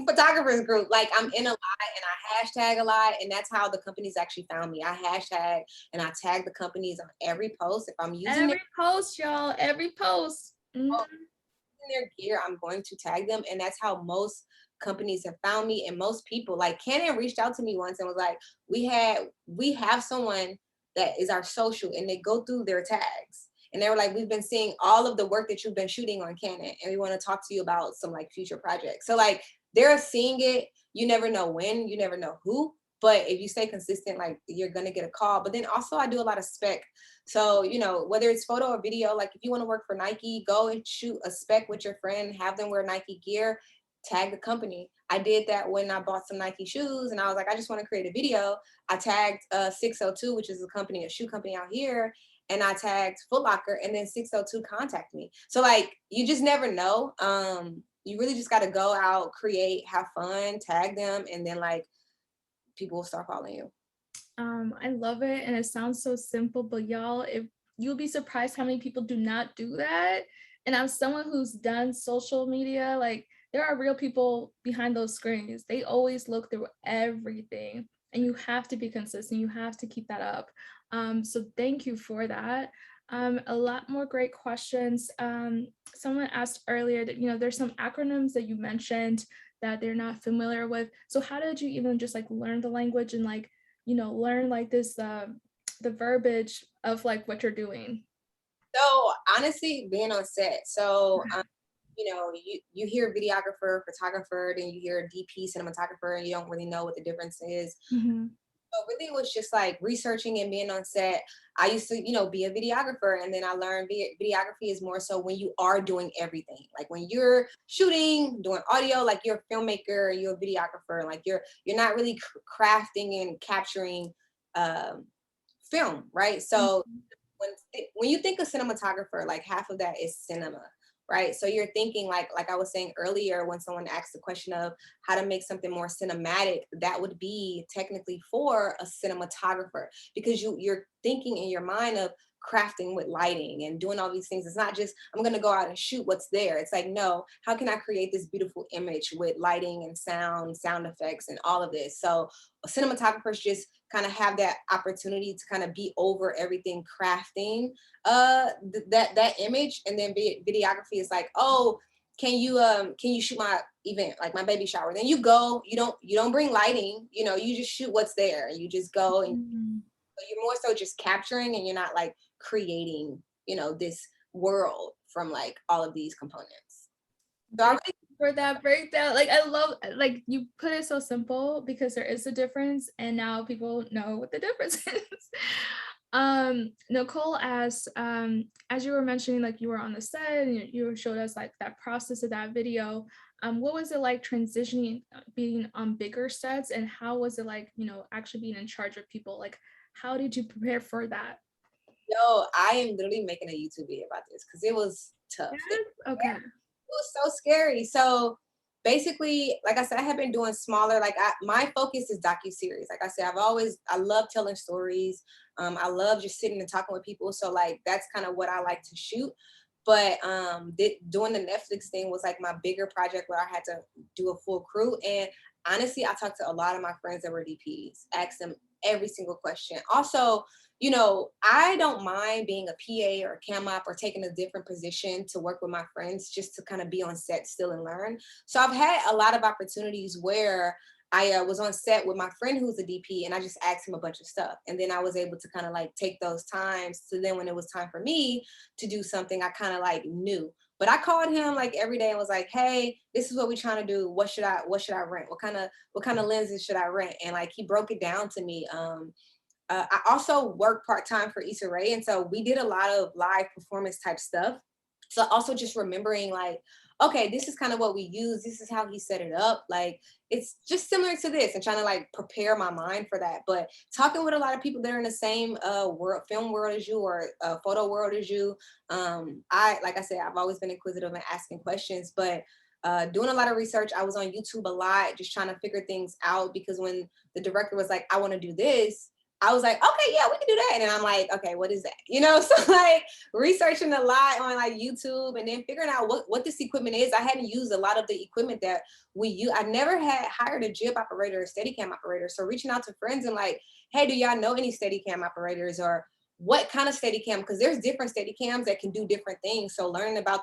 photographers group. Like I'm in a lot, and I hashtag a lot, and that's how the companies actually found me. I hashtag and I tag the companies on every post. If I'm using every post, y'all, every post. Their gear, I'm going to tag them, and that's how most companies have found me. And most people, like Canon reached out to me once and was like, we have someone that is our social, and they go through their tags, and they were like, we've been seeing all of the work that you've been shooting on Canon, and we want to talk to you about some like future projects. So like they're seeing it. You never know when, you never know who, but if you stay consistent, like you're gonna get a call. But then also I do a lot of spec. So, whether it's photo or video, like if you want to work for Nike, go and shoot a spec with your friend, have them wear Nike gear, tag the company. I did that when I bought some Nike shoes, and I was like, I just want to create a video. I tagged 602, which is a shoe company out here, and I tagged Foot Locker, and then 602 contacted me. So like, you just never know. You really just got to go out, create, have fun, tag them, and then like people will start following you. I love it, and it sounds so simple, but y'all, if you'll be surprised how many people do not do that. And I'm someone who's done social media, like there are real people behind those screens. They always look through everything, and you have to be consistent. You have to keep that up. So thank you for that. A lot more great questions. Someone asked earlier that, there's some acronyms that you mentioned that they're not familiar with. So how did you even just like learn the language and like, learn like this, the verbiage of like what you're doing? So honestly, being on set. So, you hear videographer, photographer, then you hear DP, cinematographer, and you don't really know what the difference is. So really, it was just like researching and being on set. I used to, be a videographer, and then I learned videography is more so when you are doing everything. Like when you're shooting, doing audio, like you're a filmmaker, you're a videographer. Like you're not really crafting and capturing um, film, right? So when you think of cinematographer, like half of that is cinema, right? So you're thinking like I was saying earlier, when someone asked the question of how to make something more cinematic, that would be technically for a cinematographer, because you're thinking in your mind of crafting with lighting and doing all these things. It's not just I'm going to go out and shoot what's there. It's like, no, how can I create this beautiful image with lighting and sound effects and all of this? So cinematographers just kind of have that opportunity to kind of be over everything crafting that image. And then videography is like, oh, can you shoot my event, like my baby shower? Then you go, you don't bring lighting, you just shoot what's there. You just go, and you're more so just capturing, and you're not like creating, this world from like all of these components. So I really for that breakdown. Like I love, like you put it so simple, because there is a difference, and now people know what the difference is. Nicole asked, as you were mentioning, like you were on the set and you showed us like that process of that video. What was it like transitioning, being on bigger sets, and how was it like, actually being in charge of people? Like, how did you prepare for that? Yo, I am literally making a YouTube video about this because it was tough. Yes? Okay. It was so scary. So basically, like I said, I have been doing smaller, like my focus is docuseries. Like I said, I love telling stories. I love just sitting and talking with people. So like, that's kind of what I like to shoot. But doing the Netflix thing was like my bigger project where I had to do a full crew. And honestly, I talked to a lot of my friends that were DPs, asked them every single question. Also, I don't mind being a PA or a cam op or taking a different position to work with my friends just to kind of be on set still and learn. So I've had a lot of opportunities where I was on set with my friend who's a DP, and I just asked him a bunch of stuff. And then I was able to kind of like take those times. So then when it was time for me to do something, I kind of like knew. But I called him like every day and was like, hey, this is what we're trying to do. What should I rent? What kind of lenses should I rent? And like he broke it down to me. I also work part-time for Issa Rae, and so we did a lot of live performance type stuff. So also just remembering like, okay, this is kind of what we use. This is how he set it up. Like, it's just similar to this, and trying to like prepare my mind for that. But talking with a lot of people that are in the same film world as you, or photo world as you, like I said, I've always been inquisitive and asking questions, but doing a lot of research. I was on YouTube a lot, just trying to figure things out, because when the director was like, I want to do this, I was like, okay, yeah, we can do that. And then I'm like, okay, what is that? So like researching a lot on like YouTube, and then figuring out what this equipment is. I hadn't used a lot of the equipment that we use. I never had hired a jib operator or Steadicam operator. So reaching out to friends and like, hey, do y'all know any Steadicam operators, or what kind of Steadicam? Because there's different Steadicams that can do different things. So learning about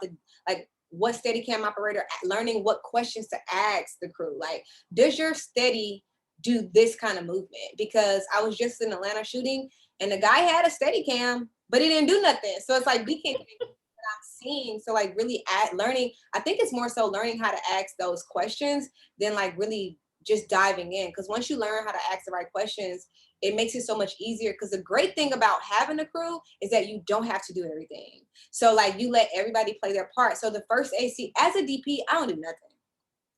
what Steadicam operator, learning what questions to ask the crew. Like, does your Steady do this kind of movement? Because I was just in Atlanta shooting, and the guy had a Steadicam, but he didn't do nothing. So it's like, we can't what I'm seeing. So like really learning, I think it's more so learning how to ask those questions than like really just diving in. Because once you learn how to ask the right questions, it makes it so much easier. Because the great thing about having a crew is that you don't have to do everything. So like you let everybody play their part. So the first AC, as a DP, I don't do nothing.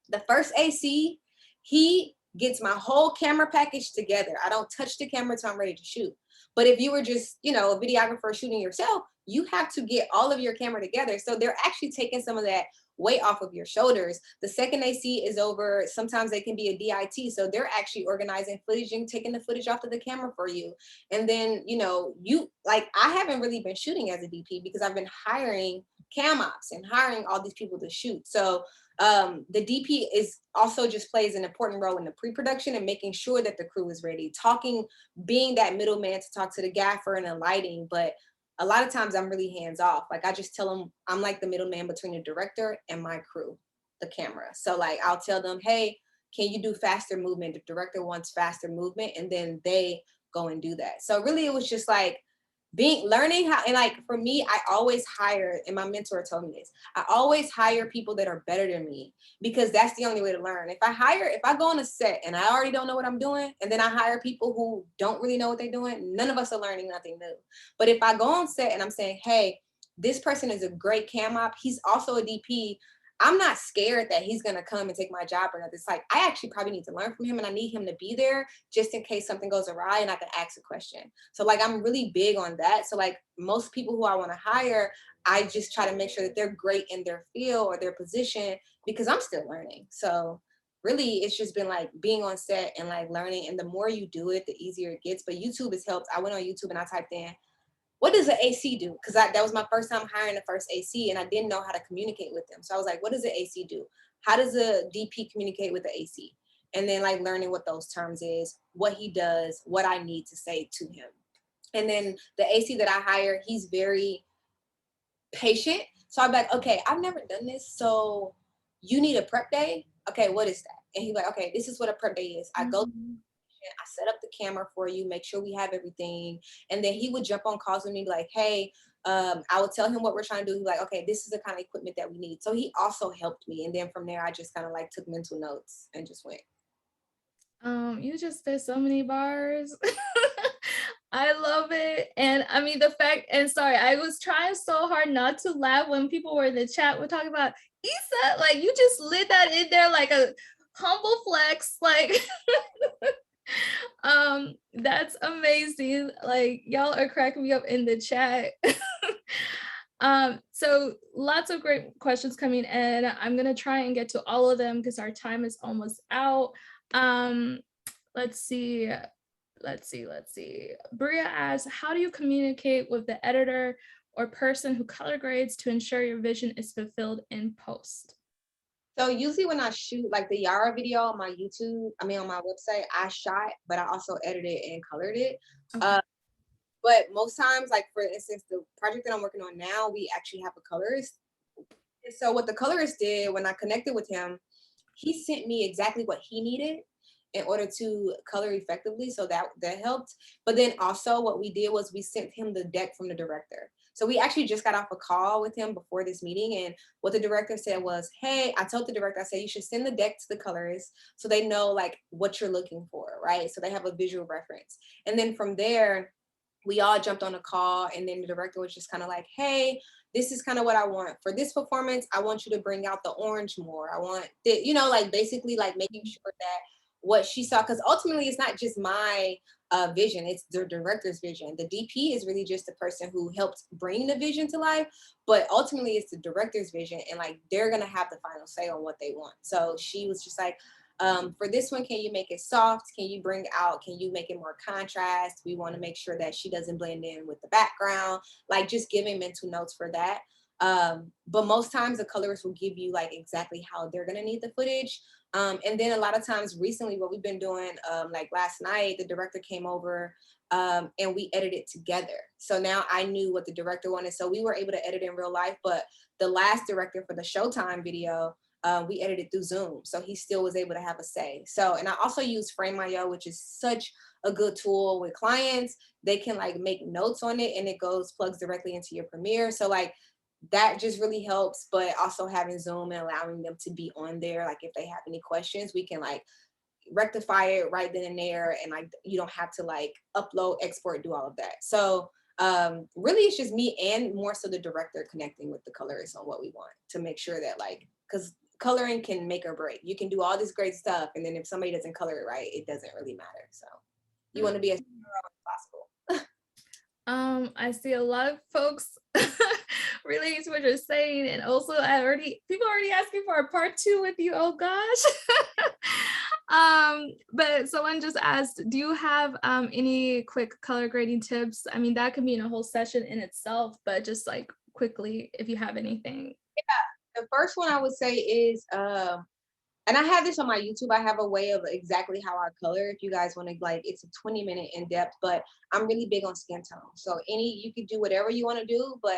The first AC, he gets my whole camera package together. I don't touch the camera till I'm ready to shoot. But if you were just, a videographer shooting yourself, you have to get all of your camera together. So they're actually taking some of that weight off of your shoulders. The second AC is over. Sometimes they can be a DIT. So they're actually organizing footage and taking the footage off of the camera for you. And then, I haven't really been shooting as a DP because I've been hiring cam ops and hiring all these people to shoot. So the DP is also just plays an important role in the pre-production and making sure that the crew is ready, being that middleman to talk to the gaffer and the lighting. But a lot of times I'm really hands off. Like I just tell them I'm like the middleman between the director and my crew, the camera. So like I'll tell them, hey, can you do faster movement? The director wants faster movement, and then they go and do that. So really it was just like learning how, and like for me, I always hire, and my mentor told me this, I always hire people that are better than me, because that's the only way to learn. If I go on a set and I already don't know what I'm doing, and then I hire people who don't really know what they're doing, none of us are learning nothing new. But if I go on set and I'm saying, hey, this person is a great cam op, he's also a DP, I'm not scared that he's going to come and take my job or nothing. It's like, I actually probably need to learn from him, and I need him to be there just in case something goes awry and I can ask a question. So like, I'm really big on that. So like, most people who I want to hire, I just try to make sure that they're great in their field or their position, because I'm still learning. So really, it's just been like being on set and like learning. And the more you do it, the easier it gets. But YouTube has helped. I went on YouTube and I typed in, what does an AC do? Because that was my first time hiring the first AC, and I didn't know how to communicate with them. So I was like, what does an AC do? How does a DP communicate with the AC? And then like learning what those terms is, what he does, what I need to say to him. And then the AC that I hire, he's very patient. So I'm like, okay, I've never done this. So you need a prep day? Okay, what is that? And he's like, okay, this is what a prep day is. I go, I set up the camera for you, make sure we have everything. And then he would jump on calls with me like, hey, I would tell him what we're trying to do. He's like, okay, this is the kind of equipment that we need. So he also helped me. And then from there, I just kind of like took mental notes and just went. You just spit so many bars. I love it. And I mean, the fact, and sorry, I was trying so hard not to laugh when people were in the chat. We're talking about Issa, like you just lit that in there like a humble flex. Like, that's amazing. Like y'all are cracking me up in the chat. So lots of great questions coming in. I'm gonna try and get to all of them because our time is almost out. Let's see. Bria asks, how do you communicate with the editor or person who color grades to ensure your vision is fulfilled in post? So usually when I shoot like the Yara video on my YouTube, on my website, I shot, but I also edited and colored it. Okay. But most times, like for instance, the project that I'm working on now, we actually have a colorist. And so what the colorist did when I connected with him, he sent me exactly what he needed in order to color effectively. So that helped. But then also what we did was we sent him the deck from the director. So we actually just got off a call with him before this meeting. And what the director said was, hey, I told the director, I said, you should send the deck to the colorist so they know like what you're looking for, right? So they have a visual reference. And then from there, we all jumped on a call, and then the director was just kind of like, hey, this is kind of what I want for this performance. I want you to bring out the orange more. I want that, like basically like making sure that what she saw, because ultimately it's not just my vision, it's the director's vision. The DP is really just the person who helped bring the vision to life, but ultimately it's the director's vision, and like they're gonna have the final say on what they want. So she was just like, for this one, can you make it soft? Can you make it more contrast? We want to make sure that she doesn't blend in with the background, like just giving mental notes for that. But most times the colorist will give you like exactly how they're going to need the footage. And then a lot of times recently what we've been doing, like last night, the director came over and we edited together. So now I knew what the director wanted. So we were able to edit in real life, but the last director for the Showtime video, we edited through Zoom. So he still was able to have a say. So, and I also use Frame.io, which is such a good tool with clients. They can like make notes on it and it plugs directly into your Premiere. So like that just really helps, but also having Zoom and allowing them to be on there. Like if they have any questions, we can like rectify it right then and there. And like, you don't have to like upload, export, do all of that. So really it's just me and more so the director connecting with the colorist on what we want to make sure that like, because coloring can make or break. You can do all this great stuff, and then if somebody doesn't color it right, it doesn't really matter. So you want to be as thorough as possible. I see a lot of folks relating to what you're saying, and also people already asking for a part 2 with you. Oh gosh. But someone just asked, do you have any quick color grading tips? I mean, that could be in a whole session in itself, but just like quickly, if you have anything. Yeah, the first one I would say is, and I have this on my YouTube, I have a way of exactly how I color. If you guys want to, like, it's a 20-minute in depth, but I'm really big on skin tone. So you could do whatever you want to do, but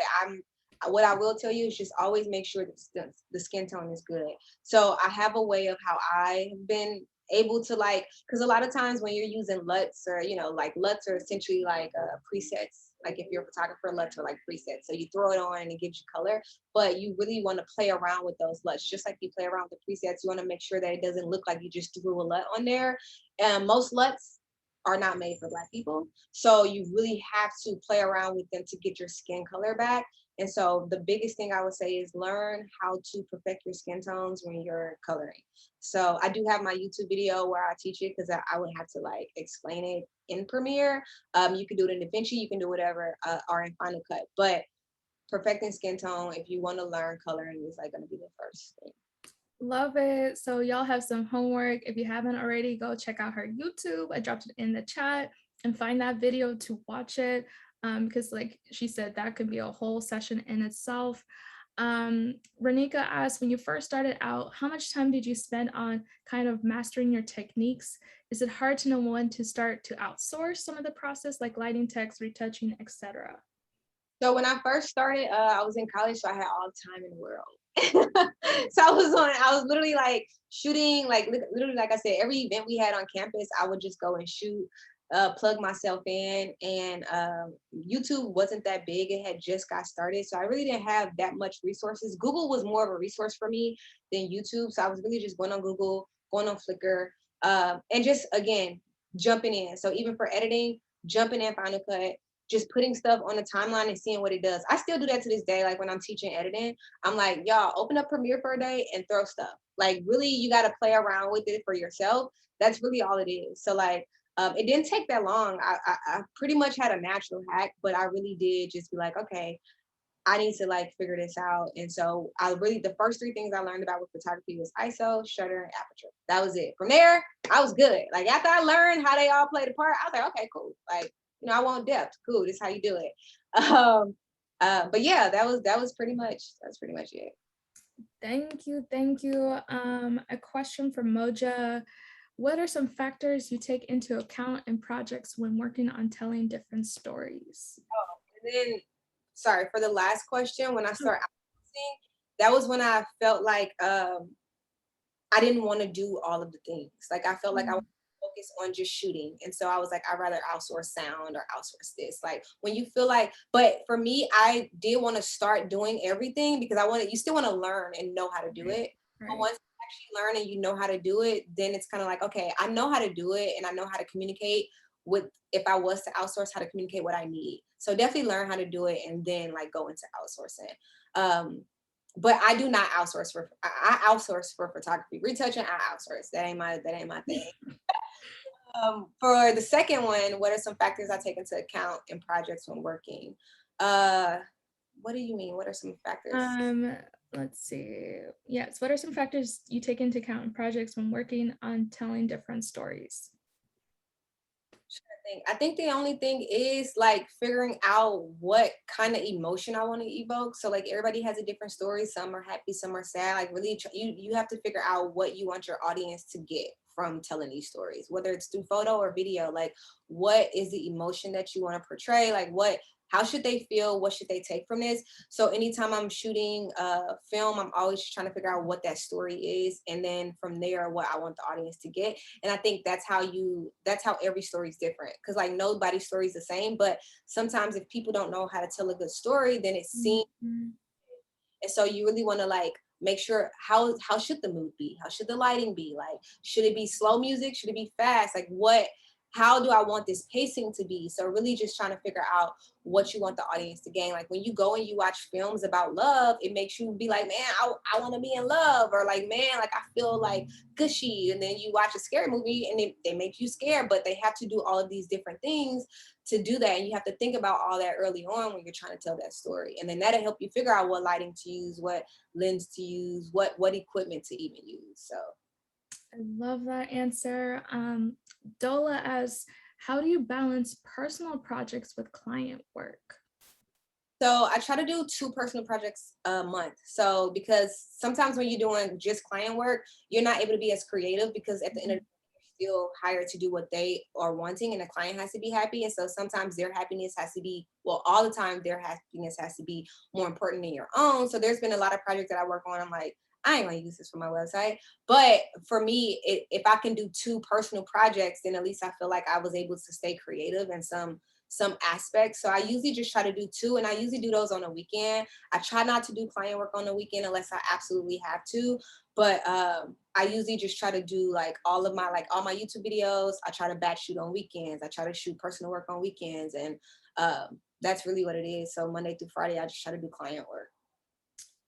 what I will tell you is just always make sure that the skin tone is good. So I have a way of how I have been able to like, because a lot of times when you're using LUTs or, like LUTs are essentially like presets Like if you're a photographer, LUTs are like presets. So you throw it on and it gives you color, but you really want to play around with those LUTs. Just like you play around with the presets, you want to make sure that it doesn't look like you just threw a LUT on there. And most LUTs are not made for Black people. So you really have to play around with them to get your skin color back. And so the biggest thing I would say is learn how to perfect your skin tones when you're coloring. So I do have my YouTube video where I teach it because I would have to like explain it in Premiere. You can do it in DaVinci, you can do whatever, or in Final Cut. But perfecting skin tone, if you want to learn coloring, is like going to be the first thing. Love it. So y'all have some homework. If you haven't already, go check out her YouTube. I dropped it in the chat and find that video to watch it. Because like she said, that could be a whole session in itself. Renika asked, when you first started out, how much time did you spend on kind of mastering your techniques? Is it hard to know when to start to outsource some of the process, like lighting, text, retouching, etc.? So when I first started, I was in college, so I had all the time in the world. So I was literally like shooting, like literally, like I said, every event we had on campus, I would just go and shoot, plug myself in. And YouTube wasn't that big; it had just got started, so I really didn't have that much resources. Google was more of a resource for me than YouTube, so I was really just going on Google, going on Flickr, and just again jumping in. So even for editing, jumping in Final Cut, just putting stuff on the timeline and seeing what it does. I still do that to this day. Like when I'm teaching editing, I'm like, y'all open up Premiere for a day and throw stuff. Like really, you got to play around with it for yourself. That's really all it is. So like, it didn't take that long. I pretty much had a natural hack, but I really did just be like, okay, I need to like figure this out. And so the first three things I learned about with photography was ISO, shutter, and aperture. That was it. From there, I was good. Like after I learned how they all played a part, I was like, okay, cool. Like, I want depth. Cool. This is how you do it. But yeah, that's pretty much it. Thank you. Thank you. A question from Moja. What are some factors you take into account in projects when working on telling different stories? And then, sorry, for the last question, when I started outsourcing, that was when I felt like I didn't want to do all of the things. Like I felt like I was focused on just shooting. And so I was like, I'd rather outsource sound or outsource this. Like when you feel like, but for me, I did want to start doing everything because you still want to learn and know how to do it. Right. But once you actually learn and you know how to do it, then it's kind of like, okay, I know how to do it and I know how to communicate with, if I was to outsource, how to communicate what I need. So definitely learn how to do it and then like go into outsourcing. But I do not outsource I outsource for photography. Retouching, I outsource. That ain't my thing. For the second one, what are some factors I take into account in projects when working? What do you mean? What are some factors? Let's see. Yes, what are some factors you take into account in projects when working on telling different stories? I think the only thing is like figuring out what kind of emotion I want to evoke. So like everybody has a different story. Some are happy, some are sad. Like really, you have to figure out what you want your audience to get from telling these stories, whether it's through photo or video. Like what is the emotion that you want to portray? Like how should they feel? What should they take from this? So anytime I'm shooting film, I'm always trying to figure out what that story is, and then from there, what I want the audience to get. And I think that's how every story is different, because like nobody's story is the same. But sometimes if people don't know how to tell a good story, then it's seen. Mm-hmm. And so you really want to like make sure how should the mood be? How should the lighting be? Like, should it be slow music? Should it be fast? Like how do I want this pacing to be? So really just trying to figure out what you want the audience to gain. Like when you go and you watch films about love, it makes you be like, man, I want to be in love, or like, man, like I feel like gushy. And then you watch a scary movie and they make you scared, but they have to do all of these different things to do that. And you have to think about all that early on when you're trying to tell that story. And then that'll help you figure out what lighting to use, what lens to use, what equipment to even use. So I love that answer. Dola asks, how do you balance personal projects with client work? So I try to do 2 personal projects a month. So because sometimes when you're doing just client work, you're not able to be as creative, because at the end of the day, you're still hired to do what they are wanting, and the client has to be happy. And so sometimes their happiness has to be, well, all the time their happiness has to be more important than your own. So there's been a lot of projects that I work on. I'm like, I ain't gonna use this for my website. But for me, if I can do 2 personal projects, then at least I feel like I was able to stay creative in some some aspects. So I usually just try to do 2, and I usually do those on the weekend. I try not to do client work on the weekend unless I absolutely have to. But I usually just try to do like all my YouTube videos. I try to batch shoot on weekends. I try to shoot personal work on weekends, and that's really what it is. So Monday through Friday, I just try to do client work.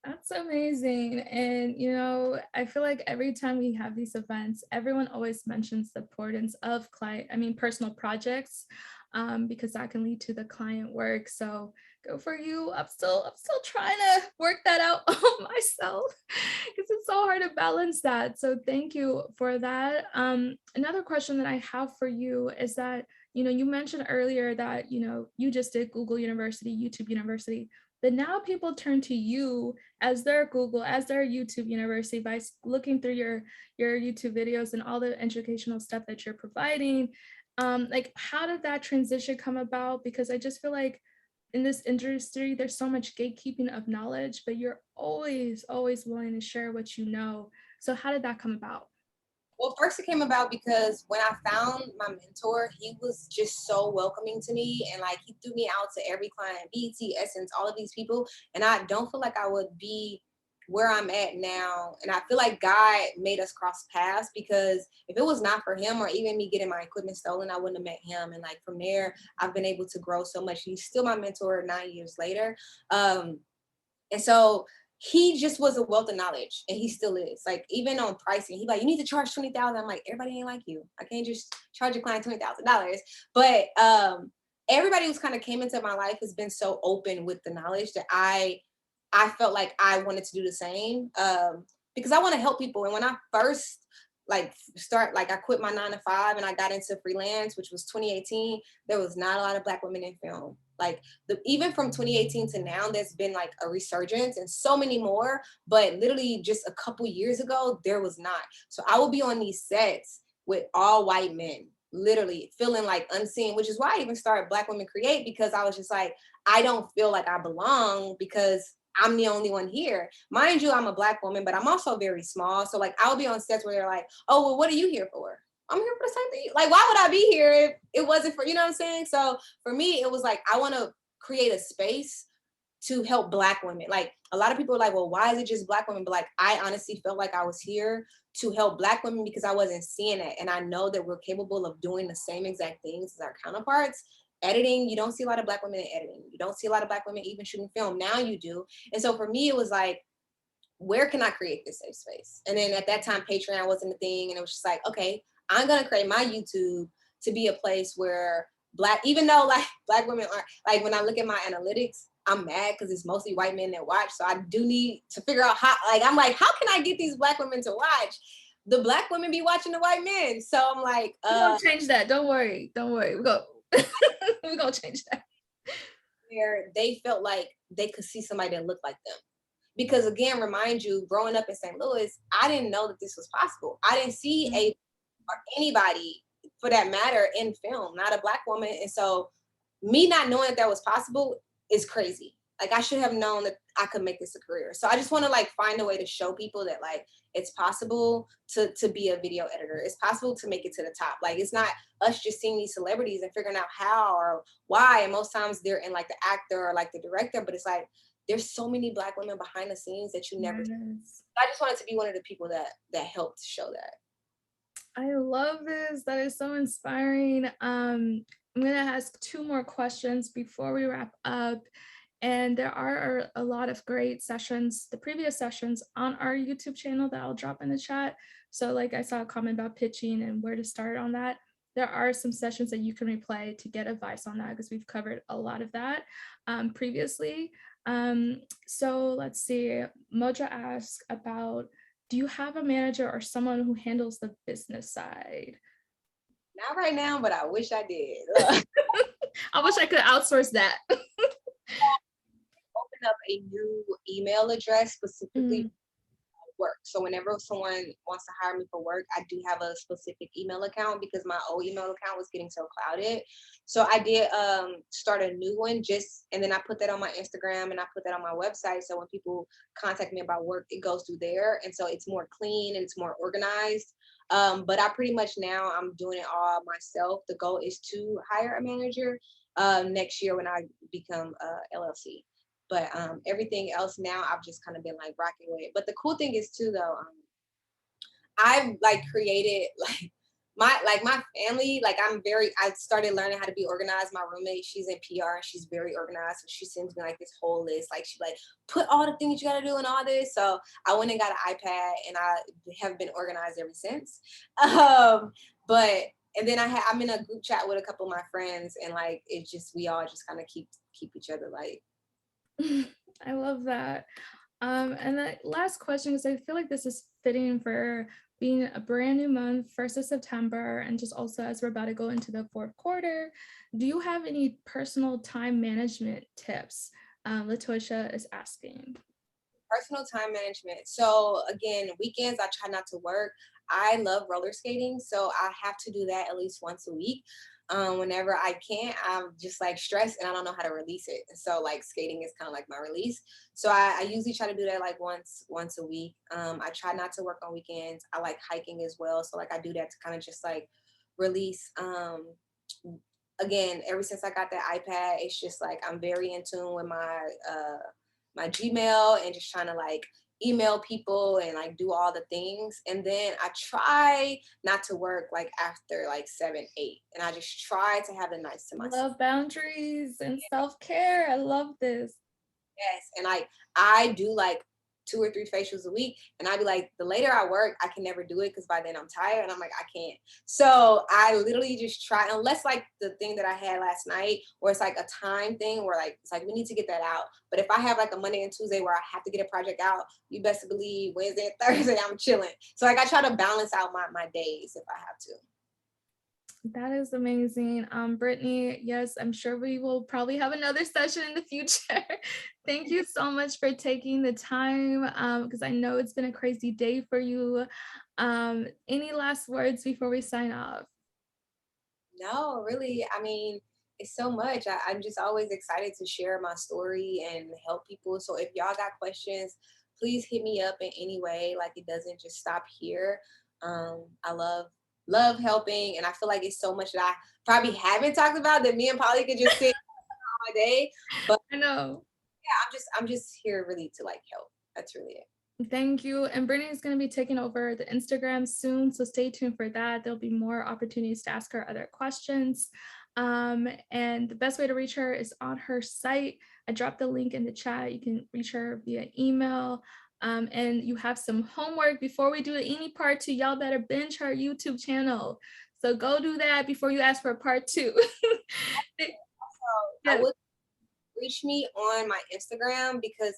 That's amazing. And, you know, I feel like every time we have these events, everyone always mentions the importance of personal projects, because that can lead to the client work. So go for you. I'm still trying to work that out on myself because it's so hard to balance that. So thank you for that. Another question that I have for you is that, you know, you mentioned earlier that, you know, you just did Google University, YouTube University. But now people turn to you as their Google, as their YouTube University by looking through your YouTube videos and all the educational stuff that you're providing. Like, how did that transition come about? Because I just feel like in this industry, there's so much gatekeeping of knowledge, but you're always willing to share what you know. So how did that come about? Well, first it came about because when I found my mentor, he was just so welcoming to me, and like he threw me out to every client, BT, Essence, all of these people, and I don't feel like I would be where I'm at now. And I feel like God made us cross paths, because if it was not for him or even me getting my equipment stolen, I wouldn't have met him. And like from there, I've been able to grow so much. He's still my mentor 9 years later. And so he just was a wealth of knowledge, and he still is. Like even on pricing, he like, you need to charge 20,000. I'm like, everybody ain't like you. I can't just charge a client $20,000. But everybody who's kind of came into my life has been so open with the knowledge that I felt like I wanted to do the same, because I want to help people. And when I first I quit my 9 to 5 and I got into freelance, which was 2018, there was not a lot of Black women in film. Like even from 2018 to now, there's been like a resurgence and so many more, but literally just a couple years ago, there was not. So I would be on these sets with all white men, literally feeling like unseen, which is why I even started Black Women Create, because I was just like, I don't feel like I belong because I'm the only one here. Mind you, I'm a Black woman, but I'm also very small. So like I'll be on sets where they're like, oh, well, what are you here for? I'm here for the same thing. Like, why would I be here if it wasn't for, you know what I'm saying? So for me, it was like, I want to create a space to help Black women. Like a lot of people are like, well, why is it just Black women? But like, I honestly felt like I was here to help Black women because I wasn't seeing it. And I know that we're capable of doing the same exact things as our counterparts. Editing, you don't see a lot of Black women in editing. You don't see a lot of Black women even shooting film. Now you do. And so for me, it was like, where can I create this safe space? And then at that time, Patreon wasn't a thing. And it was just like, okay, I'm going to create my YouTube to be a place where even though like Black women aren't, like when I look at my analytics, I'm mad because it's mostly white men that watch. So I do need to figure out how, like, I'm like, how can I get these Black women to watch? The Black women be watching the white men. So I'm like, We're gonna change that. Don't worry. We're gonna change that. Where they felt like they could see somebody that looked like them. Because again, remind you, growing up in St. Louis, I didn't know that this was possible. I didn't see or anybody for that matter in film, not a Black woman. And so me not knowing that was possible is crazy. Like I should have known that I could make this a career. So I just want to like find a way to show people that like it's possible to be a video editor. It's possible to make it to the top. Like it's not us just seeing these celebrities and figuring out how or why. And most times they're in like the actor or like the director, but it's like there's so many Black women behind the scenes that you never. Yes. I just wanted to be one of the people that helped show that. I love this. That is so inspiring. I'm gonna ask 2 more questions before we wrap up. And there are a lot of great sessions, the previous sessions on our YouTube channel that I'll drop in the chat. So like I saw a comment about pitching and where to start on that. There are some sessions that you can replay to get advice on that because we've covered a lot of that previously. So let's see, Moja asked about, do you have a manager or someone who handles the business side? Not right now, but I wish I did. I wish I could outsource that. Open up a new email address specifically work. So whenever someone wants to hire me for work, I do have a specific email account because my old email account was getting so clouded. So I did start a new one and then I put that on my Instagram and I put that on my website. So when people contact me about work, it goes through there. And so it's more clean and it's more organized. But I pretty much now I'm doing it all myself. The goal is to hire a manager. next year when I become LLC. But everything else now I've just kind of been like rocking with. But the cool thing is too though, I've like created my family, like I started learning how to be organized. My roommate, she's in PR and she's very organized. So she sends me like this whole list. Like she like put all the things you gotta do and all this. So I went and got an iPad and I have been organized ever since. But and then I'm in a group chat with a couple of my friends and like it's just we all just kind of keep each other like. I love that. And the last question, because I feel like this is fitting for being a brand new month, 1st of September, and just also as we're about to go into the 4th quarter, do you have any personal time management tips? Latoya is asking. Personal time management. So again, weekends, I try not to work. I love roller skating, so I have to do that at least once a week. Whenever I can, I'm just like stressed and I don't know how to release it. So like skating is kind of like my release. So I usually try to do that like once a week. I try not to work on weekends. I like hiking as well. So like I do that to kind of just like release. Again, ever since I got that iPad, it's just like I'm very in tune with my Gmail and just trying to like email people and like do all the things. And then I try not to work like after like 7, 8. And I just try to have the nights to myself. Love boundaries and self-care. I love this. Yes. And like I do like 2 or 3 facials a week. And I'd be like, the later I work, I can never do it because by then I'm tired. And I'm like, I can't. So I literally just try, unless like the thing that I had last night, where it's like a time thing where like, it's like, we need to get that out. But if I have like a Monday and Tuesday where I have to get a project out, you best believe Wednesday and Thursday, I'm chilling. So like I try to balance out my days if I have to. That is amazing. Brittney, yes, I'm sure we will probably have another session in the future. Thank you so much for taking the time, because I know it's been a crazy day for you. Any last words before we sign off? No, really. I mean, it's so much. I'm just always excited to share my story and help people. So if y'all got questions, please hit me up in any way. Like it doesn't just stop here. I love helping, and I feel like it's so much that I probably haven't talked about that me and Polly could just sit all day. But I know. yeah, I'm just here really to like help. That's really it. Thank you. And Brittney is going to be taking over the Instagram soon, so stay tuned for that. There'll be more opportunities to ask her other questions. And the best way to reach her is on her site. I dropped the link in the chat. You can reach her via email. And you have some homework before we do any part 2. Y'all better binge her YouTube channel. So go do that before you ask for a part 2. I would reach me on my Instagram because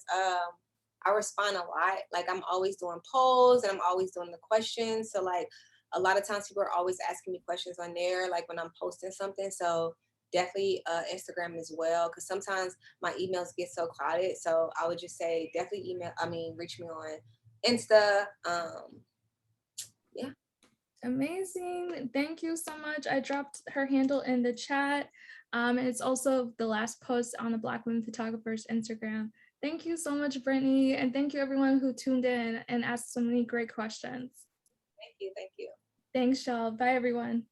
I respond a lot. Like I'm always doing polls and I'm always doing the questions. So like a lot of times people are always asking me questions on there, like when I'm posting something. So definitely Instagram as well, because sometimes my emails get so crowded. So I would just say definitely reach me on Insta. Yeah. Amazing. Thank you so much. I dropped her handle in the chat. And it's also the last post on the Black Women Photographers Instagram. Thank you so much, Brittney. And thank you everyone who tuned in and asked so many great questions. Thank you. Thanks, y'all. Bye, everyone.